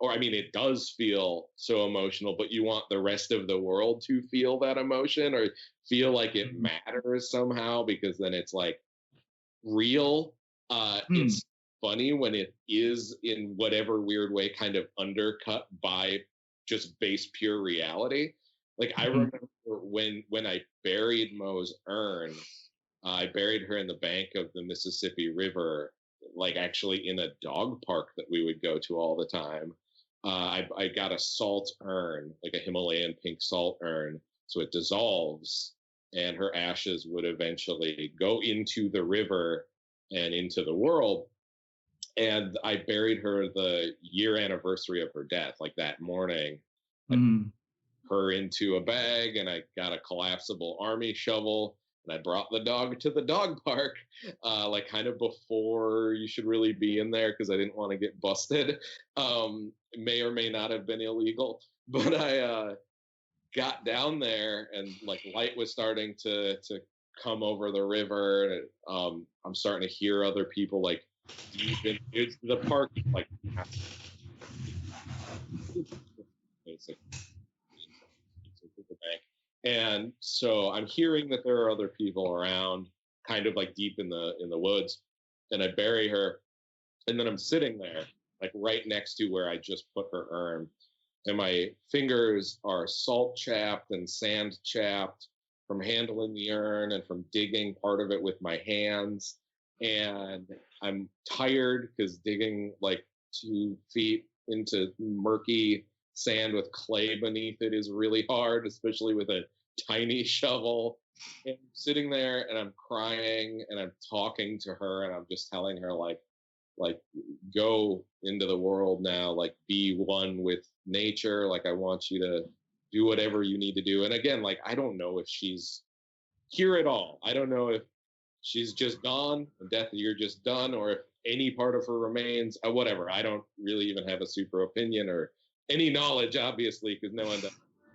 or I mean it does feel so emotional, but you want the rest of the world to feel that emotion or feel like it matters somehow, because then it's like real. It's funny when it is in whatever weird way kind of undercut by just base pure reality. Like I remember when I buried Mo's urn, I buried her in the bank of the Mississippi River, like actually in a dog park that we would go to all the time. I got a salt urn, like a Himalayan pink salt urn, so it dissolves and her ashes would eventually go into the river and into the world. And I buried her the year anniversary of her death, like that morning. Her into a bag, and I got a collapsible army shovel, and I brought the dog to the dog park, like kind of before you should really be in there because I didn't want to get busted. May or may not have been illegal, but I got down there, and like light was starting to come over the river, and I'm starting to hear other people like deep into the park, like and so I'm hearing that there are other people around, kind of like deep in the woods, and I bury her, and then I'm sitting there like right next to where I just put her urn, and my fingers are salt chapped and sand chapped from handling the urn and from digging part of it with my hands. And I'm tired because digging like 2 feet into murky sand with clay beneath it is really hard, especially with a tiny shovel. And I'm sitting there and I'm crying and I'm talking to her and I'm just telling her like go into the world now, like be one with nature, like I want you to do whatever you need to do. And again, like I don't know if she's here at all. I don't know if she's just gone and death, you're just done, or if any part of her remains, whatever. I don't really even have a super opinion or any knowledge, obviously, because no one does.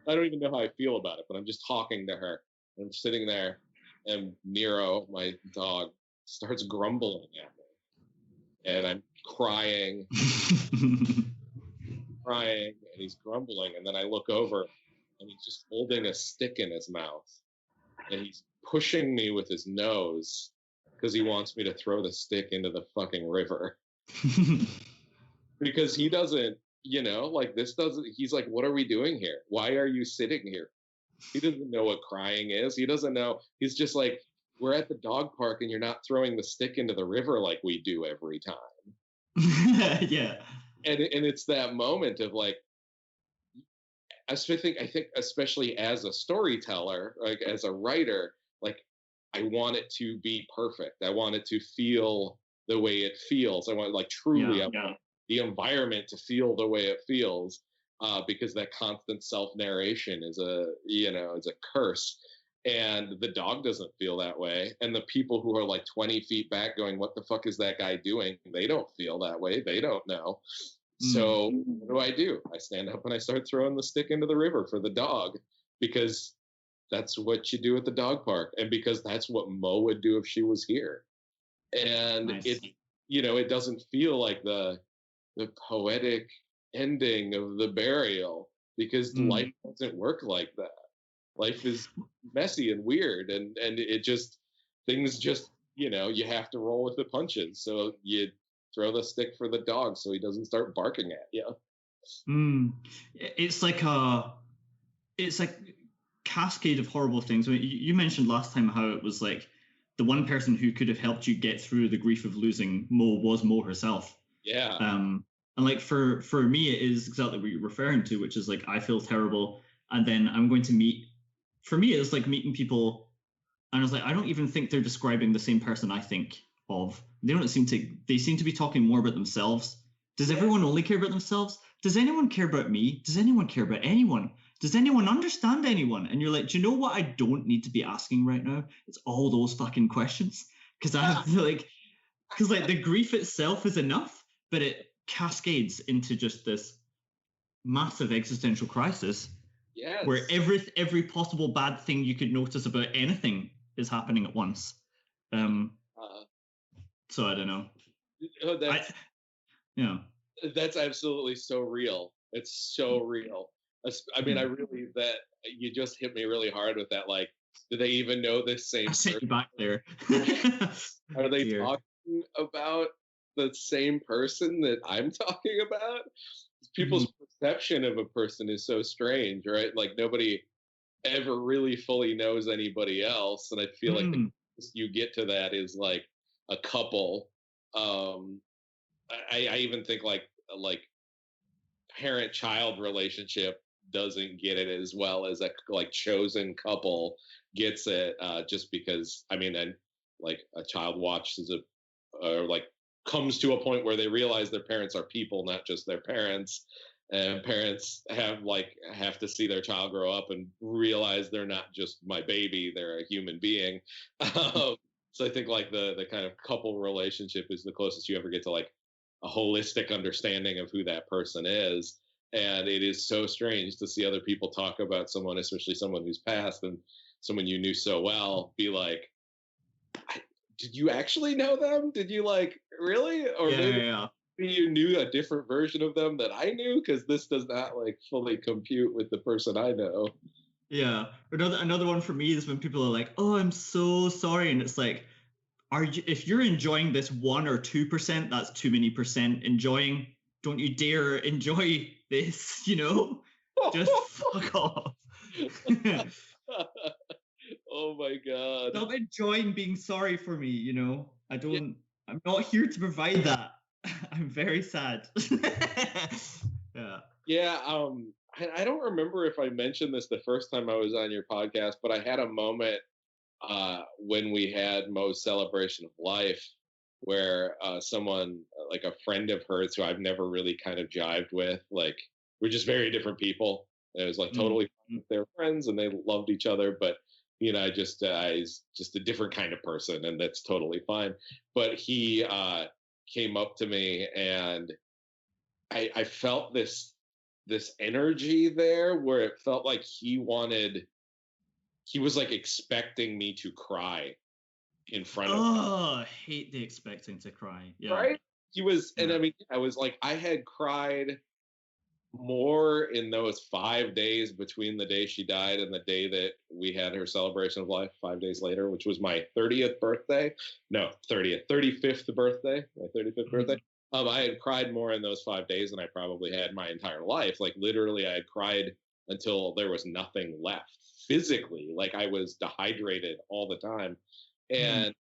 I don't even know how I feel about it, but I'm just talking to her. I'm sitting there, and Nero, my dog, starts grumbling at me, and I'm crying, and he's grumbling, and then I look over, and he's just holding a stick in his mouth, and he's pushing me with his nose because he wants me to throw the stick into the fucking river. Because he doesn't, like this doesn't, he's like, what are we doing here? Why are you sitting here? He doesn't know what crying is. He doesn't know. He's just like, we're at the dog park and you're not throwing the stick into the river like we do every time. Yeah. And it's that moment of like, I think especially as a storyteller, like as a writer, like I want it to be perfect. I want it to feel the way it feels. I want like truly I want the environment to feel the way it feels, because that constant self-narration is a curse. And the dog doesn't feel that way. And the people who are like 20 feet back going, what the fuck is that guy doing? They don't feel that way. They don't know. So what do? I stand up and I start throwing the stick into the river for the dog, because that's what you do at the dog park. And because that's what Mo would do if she was here. And Nice. it doesn't feel like the poetic ending of the burial, because life doesn't work like that. Life is messy and weird, and it just, things just, you have to roll with the punches. So you throw the stick for the dog so he doesn't start barking at you. It's like cascade of horrible things. I mean, you mentioned last time how it was like the one person who could have helped you get through the grief of losing Mo was Mo herself. Yeah. And like for me, it is exactly what you're referring to, which is like, I feel terrible, and then I'm going to meet. For me, it's like meeting people, and I was like, I don't even think they're describing the same person I think of. They seem to be talking more about themselves. Does everyone only care about themselves? Does anyone care about me? Does anyone care about anyone? Does anyone understand anyone? And you're like, do you know what I don't need to be asking right now? It's all those fucking questions. Because I have because the grief itself is enough, but it cascades into just this massive existential crisis. Yes. Where every possible bad thing you could notice about anything is happening at once. So I don't know. That's absolutely so real. It's so real. I mean, I really, that you just hit me really hard with that. Like, do they even know this same person? You back there. Are they talking about the same person that I'm talking about? People's perception of a person is so strange, right? Like, nobody ever really fully knows anybody else, and I feel like the closest you get to that is like a couple. I even think like parent-child relationship doesn't get it as well as a like chosen couple gets it, just because, I mean, and like a child watches or like comes to a point where they realize their parents are people, not just their parents. And parents have to see their child grow up and realize they're not just my baby, they're a human being. So I think like the kind of couple relationship is the closest you ever get to like a holistic understanding of who that person is. And it is so strange to see other people talk about someone, especially someone who's passed and someone you knew so well, be like, did you actually know them? Did you like really? Or maybe you knew a different version of them that I knew, because this does not like fully compute with the person I know. Yeah. Another one for me is when people are like, "Oh, I'm so sorry," and it's like, if you're enjoying this 1 or 2%, that's too many percent enjoying. Don't you dare enjoy this, Just fuck off. Oh my God. Stop enjoying being sorry for me, I'm not here to provide that. I'm very sad. Yeah. I don't remember if I mentioned this the first time I was on your podcast, but I had a moment when we had Mo's celebration of life where someone, like a friend of hers who I've never really kind of jived with, like, we're just very different people. It was like totally they were friends and they loved each other, but he's just a different kind of person, and that's totally fine. But he came up to me, and I felt this energy there where it felt like he was like expecting me to cry in front of him. Oh, I hate the expecting to cry. Yeah. Right? He was, and I mean, I was like, I had cried more in those 5 days between the day she died and the day that we had her celebration of life 5 days later, which was my 35th birthday, my 35th birthday. I had cried more in those 5 days than I probably had my entire life. Like, literally, I had cried until there was nothing left physically. Like, I was dehydrated all the time. And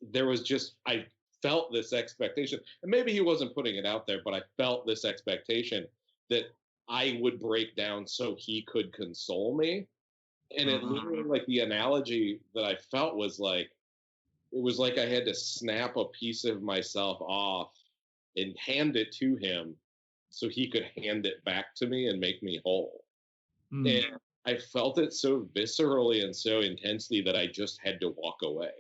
there was just, I felt this expectation, and maybe he wasn't putting it out there, but I felt this expectation that I would break down so he could console me. And it literally, like, the analogy that I felt was like, it was like I had to snap a piece of myself off and hand it to him so he could hand it back to me and make me whole. And I felt it so viscerally and so intensely that I just had to walk away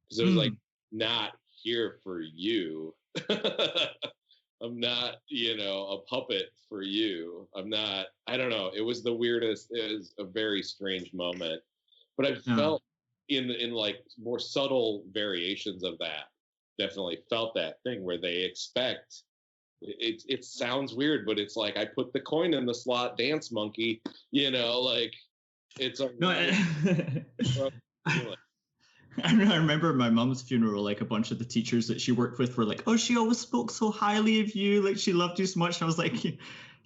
because it was like, Mm. not here for you. I'm not, a puppet for you. I'm not, I don't know. It was the weirdest, it was a very strange moment. But I Yeah. felt in like more subtle variations of that, definitely felt that thing where they expect it sounds weird, but it's like I put the coin in the slot, dance monkey, like it's a No, weird feeling. I remember my mum's funeral, like a bunch of the teachers that she worked with were like, oh, she always spoke so highly of you, like she loved you so much. And I was like,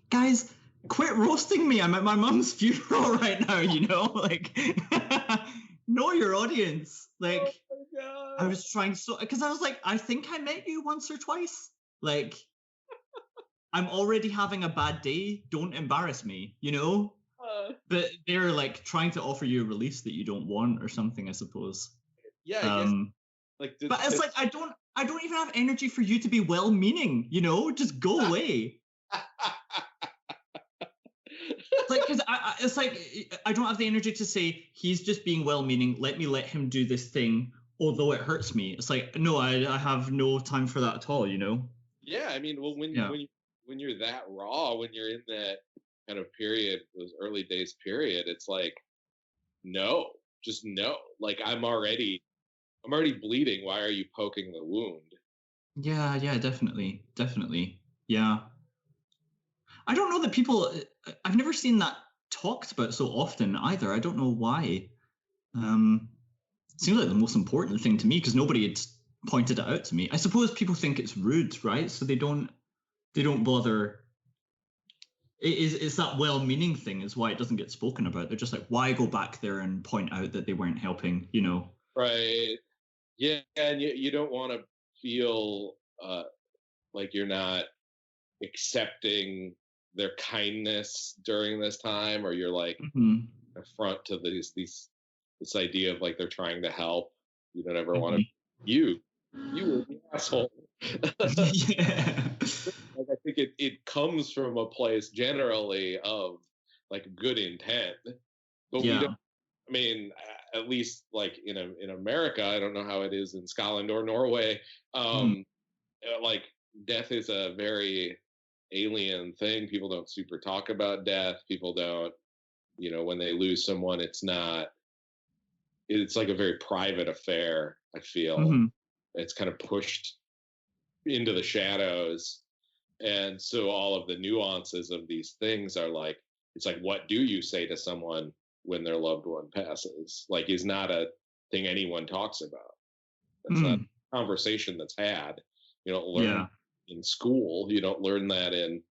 guys, quit roasting me. I'm at my mum's funeral right now, like know your audience. Like Oh my God. I was trying so, because I was like, I think I met you once or twice. Like I'm already having a bad day. Don't embarrass me, But they're like trying to offer you a release that you don't want or something, I suppose. Yeah, I guess like But it's like I don't even have energy for you to be well-meaning, Just go away. It's like because it's like I don't have the energy to say he's just being well-meaning. Let him do this thing, although it hurts me. It's like no, I have no time for that at all. Yeah, I mean, well, Yeah. when you're that raw, when you're in that kind of period, those early days period, it's like no, just no. Like I'm already bleeding. Why are you poking the wound? Yeah, definitely, yeah. I don't know that people. I've never seen that talked about so often either. I don't know why. It seems like the most important thing to me because nobody had pointed it out to me. I suppose people think it's rude, right? So they don't bother. It's that well-meaning thing is why it doesn't get spoken about. They're just like, why go back there and point out that they weren't helping? Right. Yeah, and you don't want to feel like you're not accepting their kindness during this time, or you're like Hmm. affront to this idea of like they're trying to help. You don't ever want to. Hmm. You were the asshole. Yeah. Like I think it comes from a place generally of like good intent, but we don't. Yeah. I mean, at least like in America, I don't know how it is in Scotland or Norway. Mm. Like death is a very alien thing. People don't super talk about death. People don't, when they lose someone, it's like a very private affair. I feel Hmm. it's kind of pushed into the shadows, and so all of the nuances of these things are like, it's like, what do you say to someone when their loved one passes? Like, is not a thing anyone talks about. It's not Mm. a conversation that's had. You don't learn Yeah. in school. You don't learn that in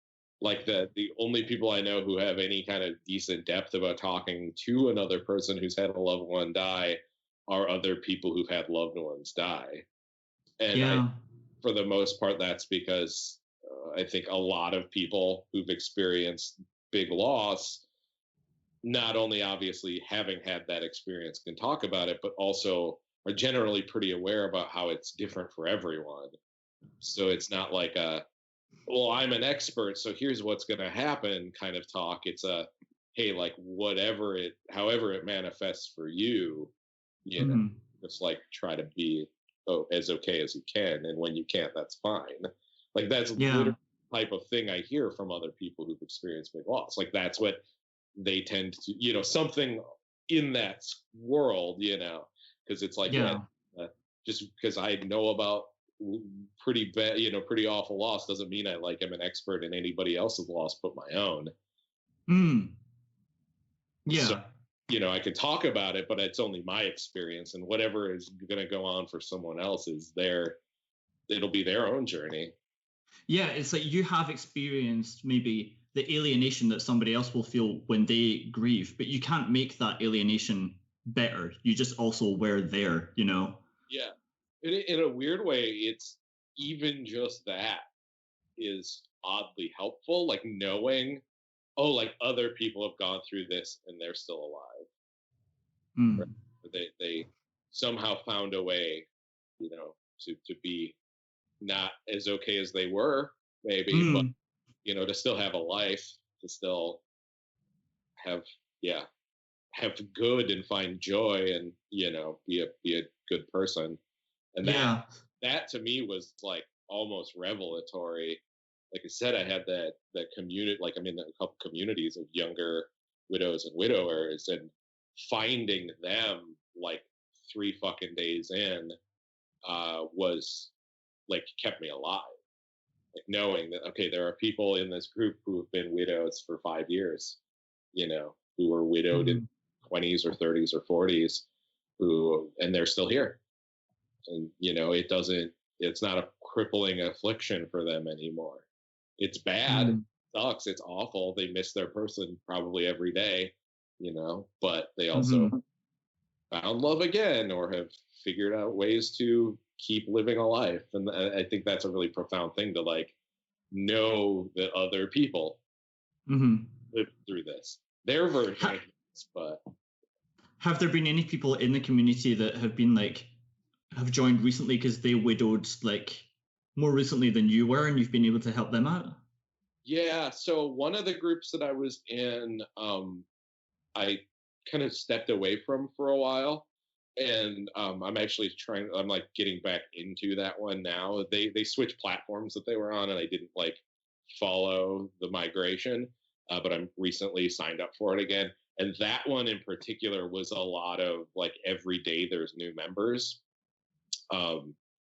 like the only people I know who have any kind of decent depth about talking to another person who's had a loved one die are other people who've had loved ones die. And Yeah. for the most part, that's because I think a lot of people who've experienced big loss, not only obviously having had that experience can talk about it, but also are generally pretty aware about how it's different for everyone. So it's not like well, I'm an expert, so here's what's going to happen kind of talk. It's hey, like however it manifests for you, you know, Hmm. just like try to be as okay as you can. And when you can't, that's fine. Like that's Yeah. literally the type of thing I hear from other people who've experienced big loss. Like that's what they tend to, something in that world, because it's like, yeah, Yeah. just because I know about pretty bad, pretty awful loss doesn't mean I like am an expert in anybody else's loss but my own. Mm. So, Yeah. I could talk about it, but it's only my experience, and whatever is going to go on for someone else it'll be their own journey. Yeah, it's like you have experienced maybe the alienation that somebody else will feel when they grieve, but you can't make that alienation better. You just also were there. Yeah. In a weird way, it's even just that is oddly helpful. Like knowing, oh, like other people have gone through this and they're still alive. Right? Mm. They somehow found a way, to be not as okay as they were, maybe, but Mm. to still have a life, to still have, have good and find joy and be a good person. And that to me was like almost revelatory. Like I said, I had that community, like I'm in a couple communities of younger widows and widowers, and finding them like 3 fucking days in was like kept me alive. Like knowing that, okay, there are people in this group who have been widows for 5 years, who were widowed in 20s or 30s or 40s, and they're still here. And, it's not a crippling affliction for them anymore. It's bad, it sucks, it's awful. They miss their person probably every day, but they also found love again or have figured out ways to keep living a life. And I think that's a really profound thing to like know that other people live through this, their version of this. But have there been any people in the community that have been like have joined recently because they widowed like more recently than you were, and you've been able to help them out? Yeah, so one of the groups that I was in, I kind of stepped away from for a while, and I'm like getting back into that one now. They switched platforms that they were on, and I didn't like follow the migration, but I'm recently signed up for it again. And that one in particular was a lot of like every day there's new members.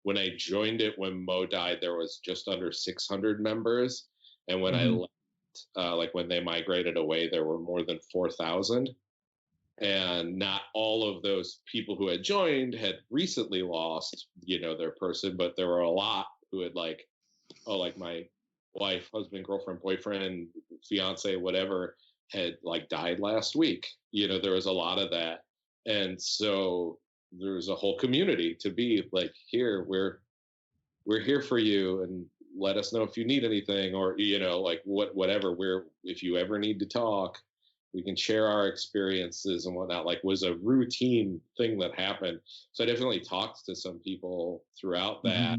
When I joined it, when Mo died, there was just under 600 members. And when I left, like when they migrated away, there were more than 4,000. And not all of those people who had joined had recently lost, their person, but there were a lot who had like my wife, husband, girlfriend, boyfriend, fiance, whatever, had like died last week. There was a lot of that. And so there's a whole community to be like, here, we're here for you, and let us know if you need anything, or like whatever. If you ever need to talk, we can share our experiences and whatnot. Like, was a routine thing that happened. So I definitely talked to some people throughout that.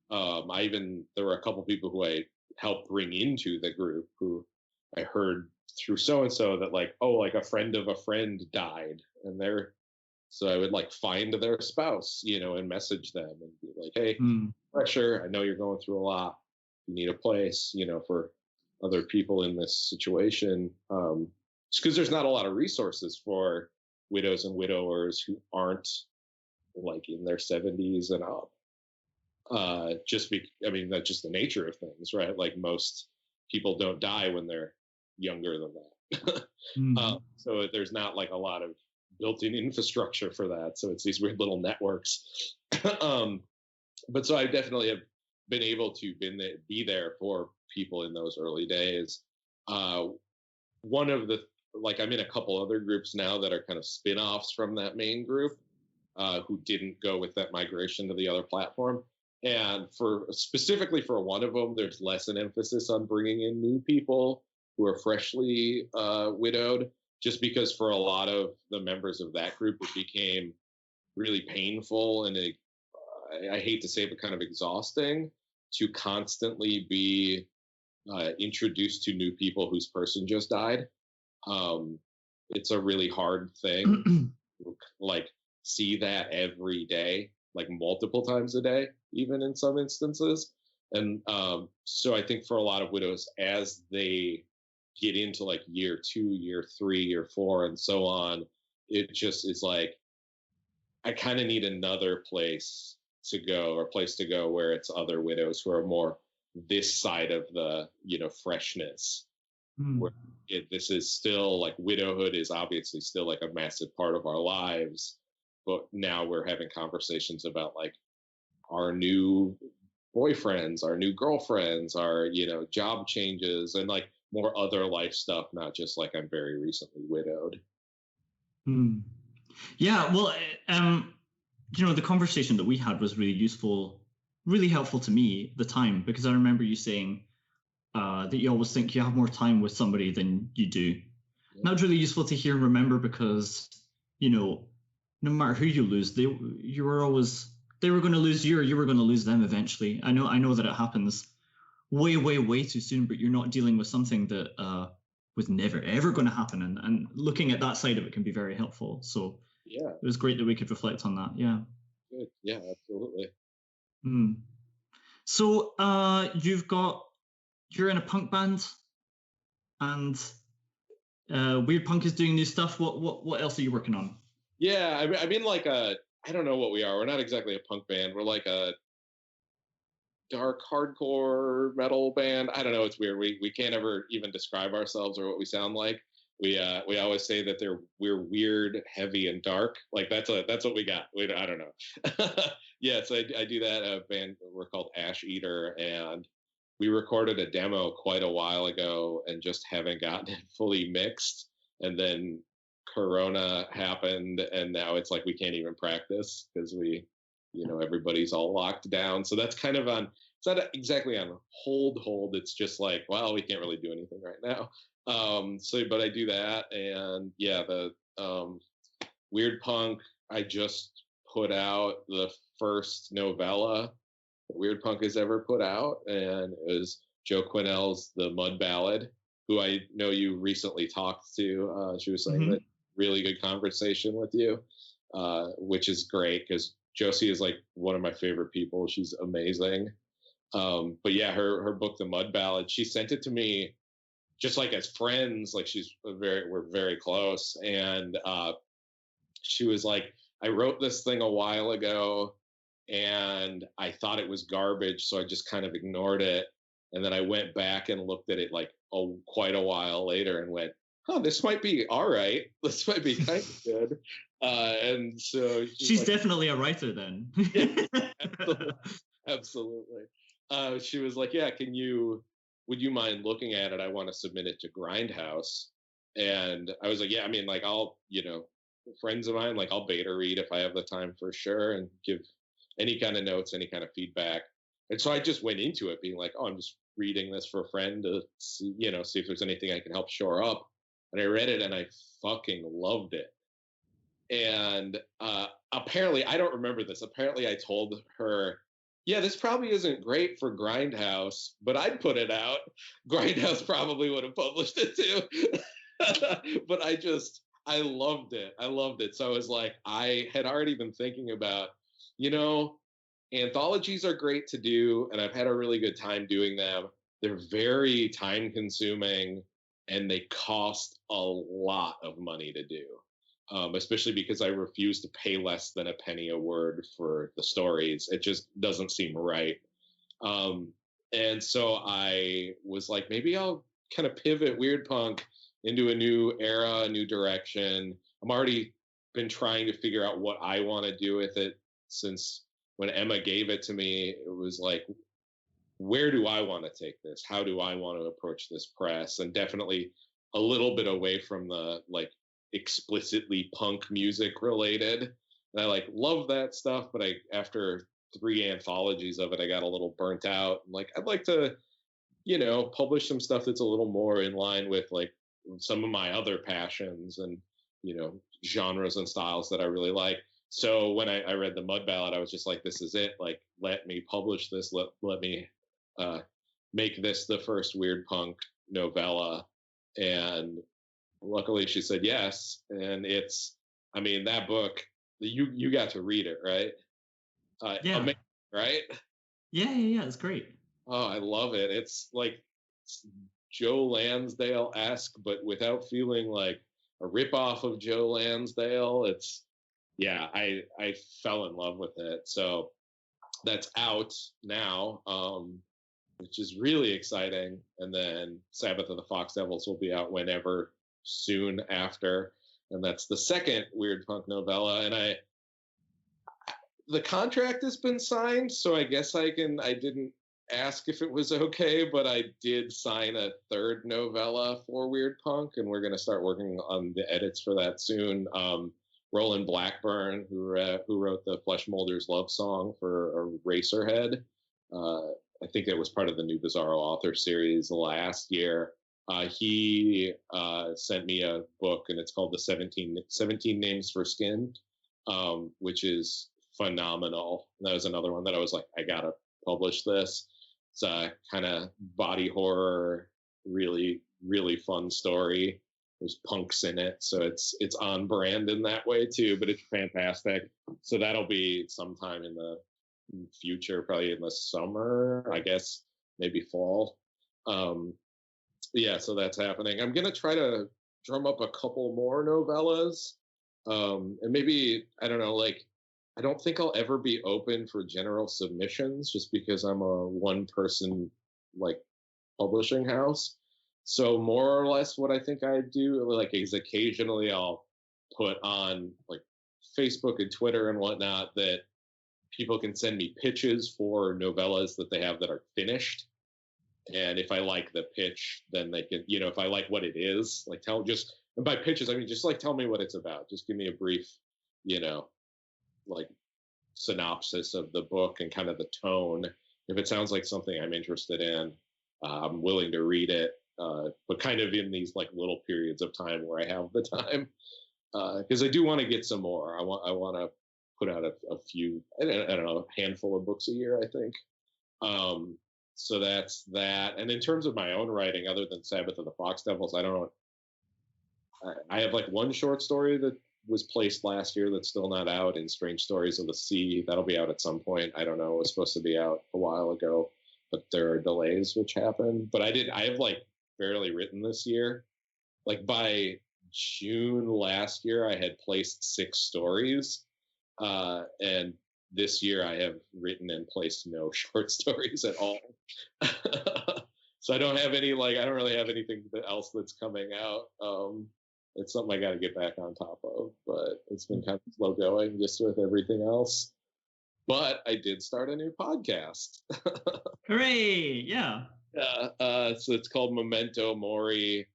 There were a couple people who I helped bring into the group who I heard through so and so that like, oh, like a friend of a friend died, and so I would like find their spouse, and message them and be like, hey, pressure, I know you're going through a lot. You need a place, for other people in this situation. Just because there's not a lot of resources for widows and widowers who aren't like in their 70s and up. That's just the nature of things, right? Like most people don't die when they're younger than that. So there's not like a lot of built-in infrastructure for that. So it's these weird little networks. But so I definitely have been able to be there for people in those early days. One of the, like, I'm in a couple other groups now that are kind of spin-offs from that main group, who didn't go with that migration to the other platform. And specifically for one of them, there's less an emphasis on bringing in new people who are freshly widowed, just because for a lot of the members of that group, it became really painful and I hate to say it, but kind of exhausting to constantly be introduced to new people whose person just died. It's a really hard thing. Like, see that every day, like multiple times a day, even in some instances. And so I think for a lot of widows, as they get into like year 2, year 3, year 4, and so on, it just is like, I kind of need another place to go, or place to go where it's other widows who are more this side of the, freshness. Where this is still like, widowhood is obviously still like a massive part of our lives, but now we're having conversations about like our new boyfriends, our new girlfriends, our, job changes, and like more other life stuff, not just like I'm very recently widowed. Yeah, well, the conversation that we had was really useful, really helpful to me at the time, because I remember you saying that you always think you have more time with somebody than you do. Yeah. And that was really useful to hear and remember, because, no matter who you lose, they were going to lose you, or you were going to lose them eventually. I know that it happens way, way, way too soon, but you're not dealing with something that was never ever going to happen, and looking at that side of it can be very helpful. So Yeah, it was great that we could reflect on that. Yeah. good. Yeah, absolutely. So you're in a punk band, and Weirdpunk is doing new stuff. What else are you working on? Yeah, I mean, like I don't know what we are. We're not exactly a punk band. We're like a dark hardcore metal band. I don't know. It's weird. We can't ever even describe ourselves or what we sound like. We always say that we're weird, heavy, and dark. Like that's what we got. I don't know. Yeah, so I do that band. We're called Ash Eater, and we recorded a demo quite a while ago and just haven't gotten it fully mixed. And then Corona happened, and now it's like we can't even practice because everybody's all locked down. So that's kind of on. It's not exactly on hold. It's just like, well, we can't really do anything right now. But I do that, and yeah, the Weirdpunk. I just put out the first novella that Weirdpunk has ever put out, and it was Joe Quinnell's The Mud Ballad, who I know you recently talked to. She was saying that really good conversation with you, which is great because Josie is like one of my favorite people. She's amazing. But yeah, her book, The Mud Ballad, she sent it to me just like as friends. Like we're very close. And she was like, I wrote this thing a while ago and I thought it was garbage. So I just kind of ignored it. And then I went back and looked at it like quite a while later and went, oh, this might be all right. This might be kind of good. And so she's like, definitely a writer then. Absolutely. She was like, yeah, would you mind looking at it? I want to submit it to Grindhouse. And I was like, yeah, I mean, like friends of mine, like I'll beta read if I have the time for sure and give any kind of notes, any kind of feedback. And so I just went into it being like, oh, I'm just reading this for a friend to see if there's anything I can help shore up. And I read it and I fucking loved it. And apparently, I don't remember this. Apparently, I told her, yeah, this probably isn't great for Grindhouse, but I'd put it out. Grindhouse probably would have published it too. But I loved it. I loved it. So I was like, I had already been thinking about, anthologies are great to do, and I've had a really good time doing them. They're very time consuming, and they cost a lot of money to do. Especially because I refuse to pay less than a penny a word for the stories. It just doesn't seem right. And so I was like, maybe I'll kind of pivot Weirdpunk into a new era, a new direction. I'm already been trying to figure out what I want to do with it since when Emma gave it to me. It was like, where do I want to take this? How do I want to approach this press? And definitely a little bit away from the like explicitly punk music related. And I love that stuff, but after 3 anthologies of it, I got a little burnt out. I'd like to, publish some stuff that's a little more in line with like some of my other passions and, genres and styles that I really like. So when I read The Mud Ballad, I was just like, this is it. Like, let me publish this. Let me make this the first Weirdpunk novella. And luckily she said yes. And that book, you got to read it, right? Yeah. Amazing, right? Yeah. It's great. Oh, I love it. It's like Joe Lansdale-esque, but without feeling like a ripoff of Joe Lansdale. I fell in love with it. So that's out now, which is really exciting. And then Sabbath of the Fox Devils will be out whenever soon after. And that's the second Weirdpunk novella. And the contract has been signed, so I guess I didn't ask if it was okay, but I did sign a third novella for Weirdpunk, and we're going to start working on the edits for that soon. Roland Blackburn, who wrote the Flesh Molder's love song for Eraserhead. I think it was part of the New Bizarro author series last year. He sent me a book, and it's called the 17 Names for Skin, which is phenomenal. And that was another one that I was like, I gotta publish this. It's a kind of body horror really, really fun story. There's punks in it, so it's on brand in that way too, but it's fantastic. So that'll be sometime in the future, probably in the summer, I guess, maybe fall. Yeah, so that's happening. I'm gonna try to drum up a couple more novellas, and maybe, I don't know, like, I don't think I'll ever be open for general submissions, just because I'm a one person like publishing house. So more or less what I think I do, like, is occasionally I'll put on like Facebook and Twitter and whatnot that people can send me pitches for novellas that they have that are finished. And if I like the pitch, then they can, if I like what it is, like, and by pitches, I mean, just like, tell me what it's about. Just give me a brief, like, synopsis of the book and kind of the tone. If it sounds like something I'm interested in, I'm willing to read it, but kind of in these like little periods of time where I have the time, because I do want to get some more. I want to put out a few, I don't know, a handful of books a year, I think. So that's that. And in terms of my own writing, other than Sabbath of the Fox Devils, I don't know. I have like one short story that was placed last year that's still not out, in Strange Stories of the Sea. That'll be out at some point. I don't know. It was supposed to be out a while ago, but there are delays which happen. But I have like barely written this year. Like by June last year, I had placed 6 stories. And this year I have written and placed no short stories at all. So I don't really have anything else that's coming out. It's something I got to get back on top of, but it's been kind of slow going just with everything else. But I did start a new podcast. Hooray! Yeah. So it's called Memento Mori,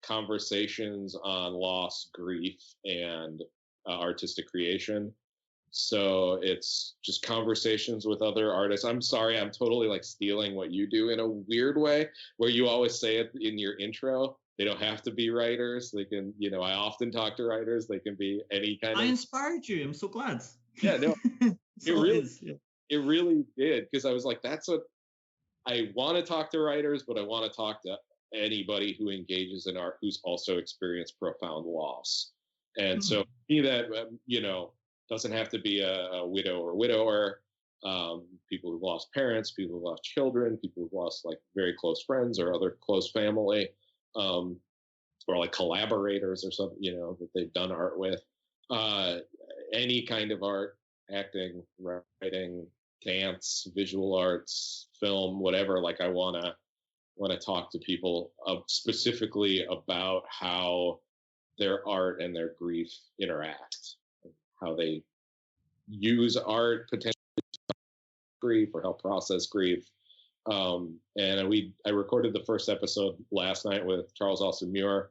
Conversations on Loss, Grief, and Artistic Creation. So it's just conversations with other artists. I'm sorry, I'm totally like stealing what you do in a weird way, where you always say it in your intro. They don't have to be writers. They can, I often talk to writers. They can be any kind of. I inspired you. I'm so glad. Yeah, no, It really did, because I was like, that's what I want to talk to writers, but I want to talk to anybody who engages in art who's also experienced profound loss. And so that, doesn't have to be a widow or widower. People who've lost parents, people who've lost children, people who've lost like very close friends or other close family, or like collaborators or something, that they've done art with. Any kind of art, acting, writing, dance, visual arts, film, whatever. Like, I want to talk to people specifically about how their art and their grief interact, how they use art potentially to grief or help process grief. And I recorded the first episode last night with Charles Austin Muir,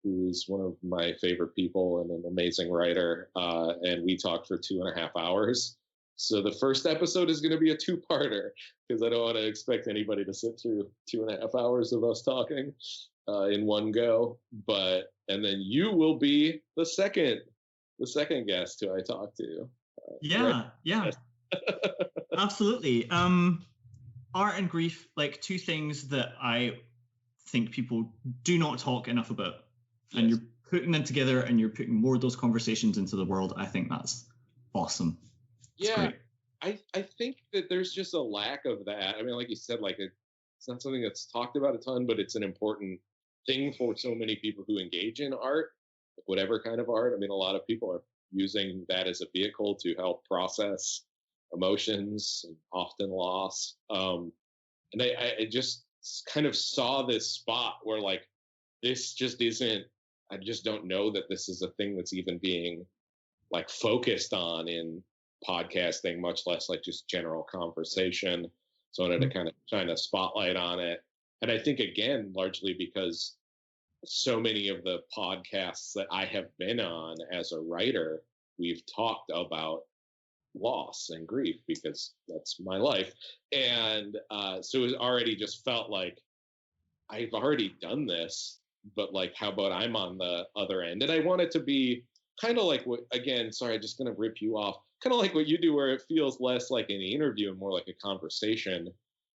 who's one of my favorite people and an amazing writer. And we talked for 2.5 hours. So the first episode is going to be a 2-parter, because I don't want to expect anybody to sit through 2.5 hours of us talking in one go. And then you will be the second guest who I talk to. Yeah. Absolutely. Art and grief, like, 2 things that I think people do not talk enough about. Yes. And you're putting them together and you're putting more of those conversations into the world. I think that's awesome. Yeah, I think that there's just a lack of that. I mean, like you said, like, it's not something that's talked about a ton, but it's an important thing for so many people who engage in art, whatever kind of art. I mean, a lot of people are using that as a vehicle to help process emotions and often loss. And I just kind of saw this spot where, like, this just isn't, I just don't know that this is a thing that's even being like focused on in podcasting, much less like just general conversation. So I wanted to kind of shine a spotlight on it. And I think, again, largely because so many of the podcasts that I have been on as a writer, we've talked about loss and grief, because that's my life. And so it already just felt like I've already done this, but like, how about I'm on the other end? And I want it to be kind of like what, again, sorry, I'm just going to rip you off, kind of like what you do, where it feels less like an interview and more like a conversation,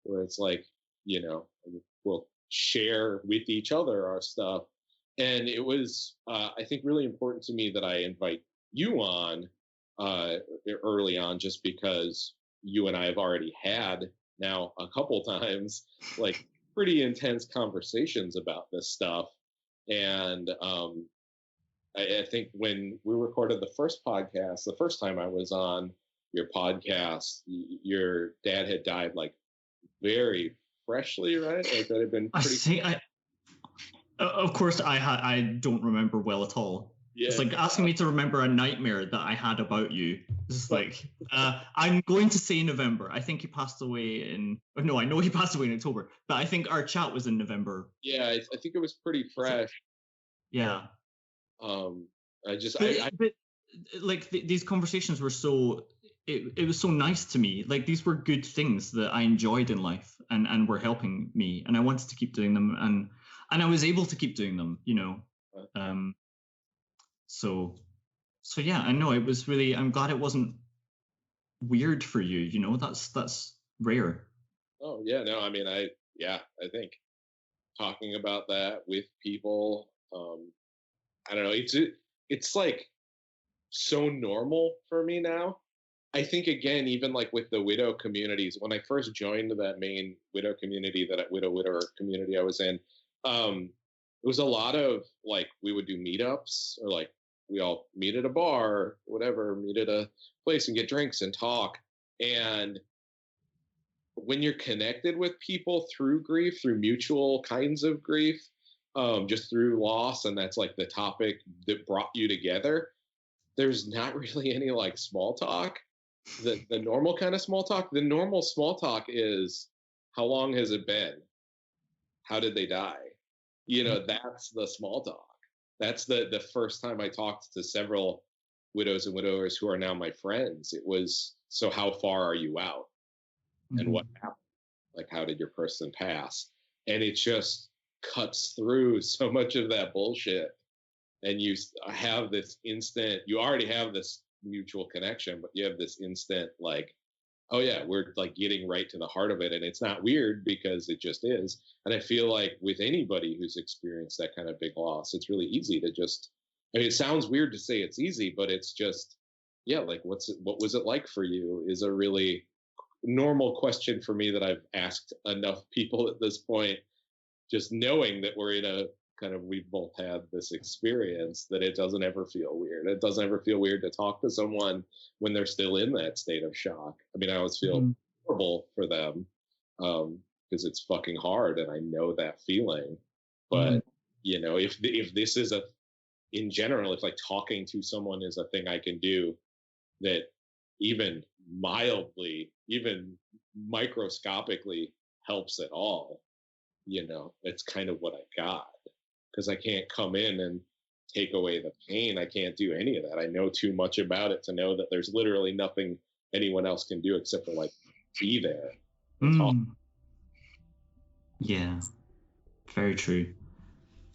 where it's like, we'll share with each other our stuff. And it was, I think, really important to me that I invite you on early on, just because you and I have already had now a couple times like pretty intense conversations about this stuff. And I think when we recorded the first podcast, the first time I was on your podcast, your dad had died like very freshly, right? Like that had been pretty. Of course, I don't remember well at all. Yeah. It's like asking me to remember a nightmare that I had about you. It's like, I'm going to say November. I think he passed away no, I know he passed away in October, but I think our chat was in November. Yeah, I think it was pretty fresh. Yeah. But these conversations were so, it was so nice to me. Like, these were good things that I enjoyed in life and were helping me, and I wanted to keep doing them, and I was able to keep doing them, you know. So yeah, I know it was really, I'm glad it wasn't weird for you, you know. That's rare. Oh yeah, no, I mean, I think talking about that with people, I don't know, it's like so normal for me now. I think, again, even like with the widow communities, when I first joined that main widow community, that widower community I was in, it was a lot of like, we would do meetups, or like we all meet at a bar, or whatever, meet at a place and get drinks and talk. And when you're connected with people through grief, through mutual kinds of grief, just through loss, and that's like the topic that brought you together, there's not really any like small talk. The normal kind of small talk. The normal small talk is, how long has it been? How did they die? You know, that's the small talk. That's the first time I talked to several widows and widowers who are now my friends. It was, so how far are you out? And what happened? Like, how did your person pass? And it just cuts through so much of that bullshit. And you have this instant, you already have this mutual connection, but you have this instant like, oh yeah, we're like getting right to the heart of it. And it's not weird, because it just is. And I feel like with anybody who's experienced that kind of big loss, it's really easy to just, I mean, it sounds weird to say it's easy, but it's just, yeah, like, what was it like for you is a really normal question for me that I've asked enough people at this point, just knowing that we're in a kind of, we've both had this experience, that it doesn't ever feel weird. It doesn't ever feel weird to talk to someone when they're still in that state of shock. I mean, I always feel horrible for them, because it's fucking hard, and I know that feeling. But you know, if this is in general, if like talking to someone is a thing I can do that even mildly, even microscopically helps at all, you know, it's kind of what I got. Because I can't come in and take away the pain. I can't do any of that. I know too much about it to know that there's literally nothing anyone else can do except for like be there and talk. Yeah, very true.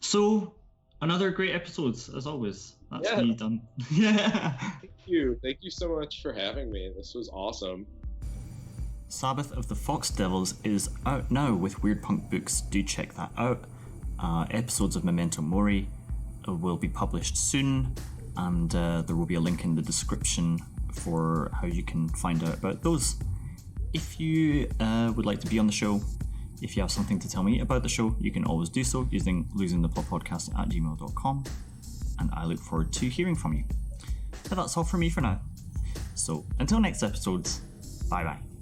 So, another great episode, as always. That's me done. Yeah. Thank you so much for having me. This was awesome. Sabbath of the Fox Devils is out now with Weirdpunk Books. Do check that out. Episodes of Memento Mori will be published soon, and there will be a link in the description for how you can find out about those. If you would like to be on the show, if you have something to tell me about the show, you can always do so using losingtheplotpodcast@gmail.com, and I look forward to hearing from you. But that's all from me for now. So until next episodes, bye bye.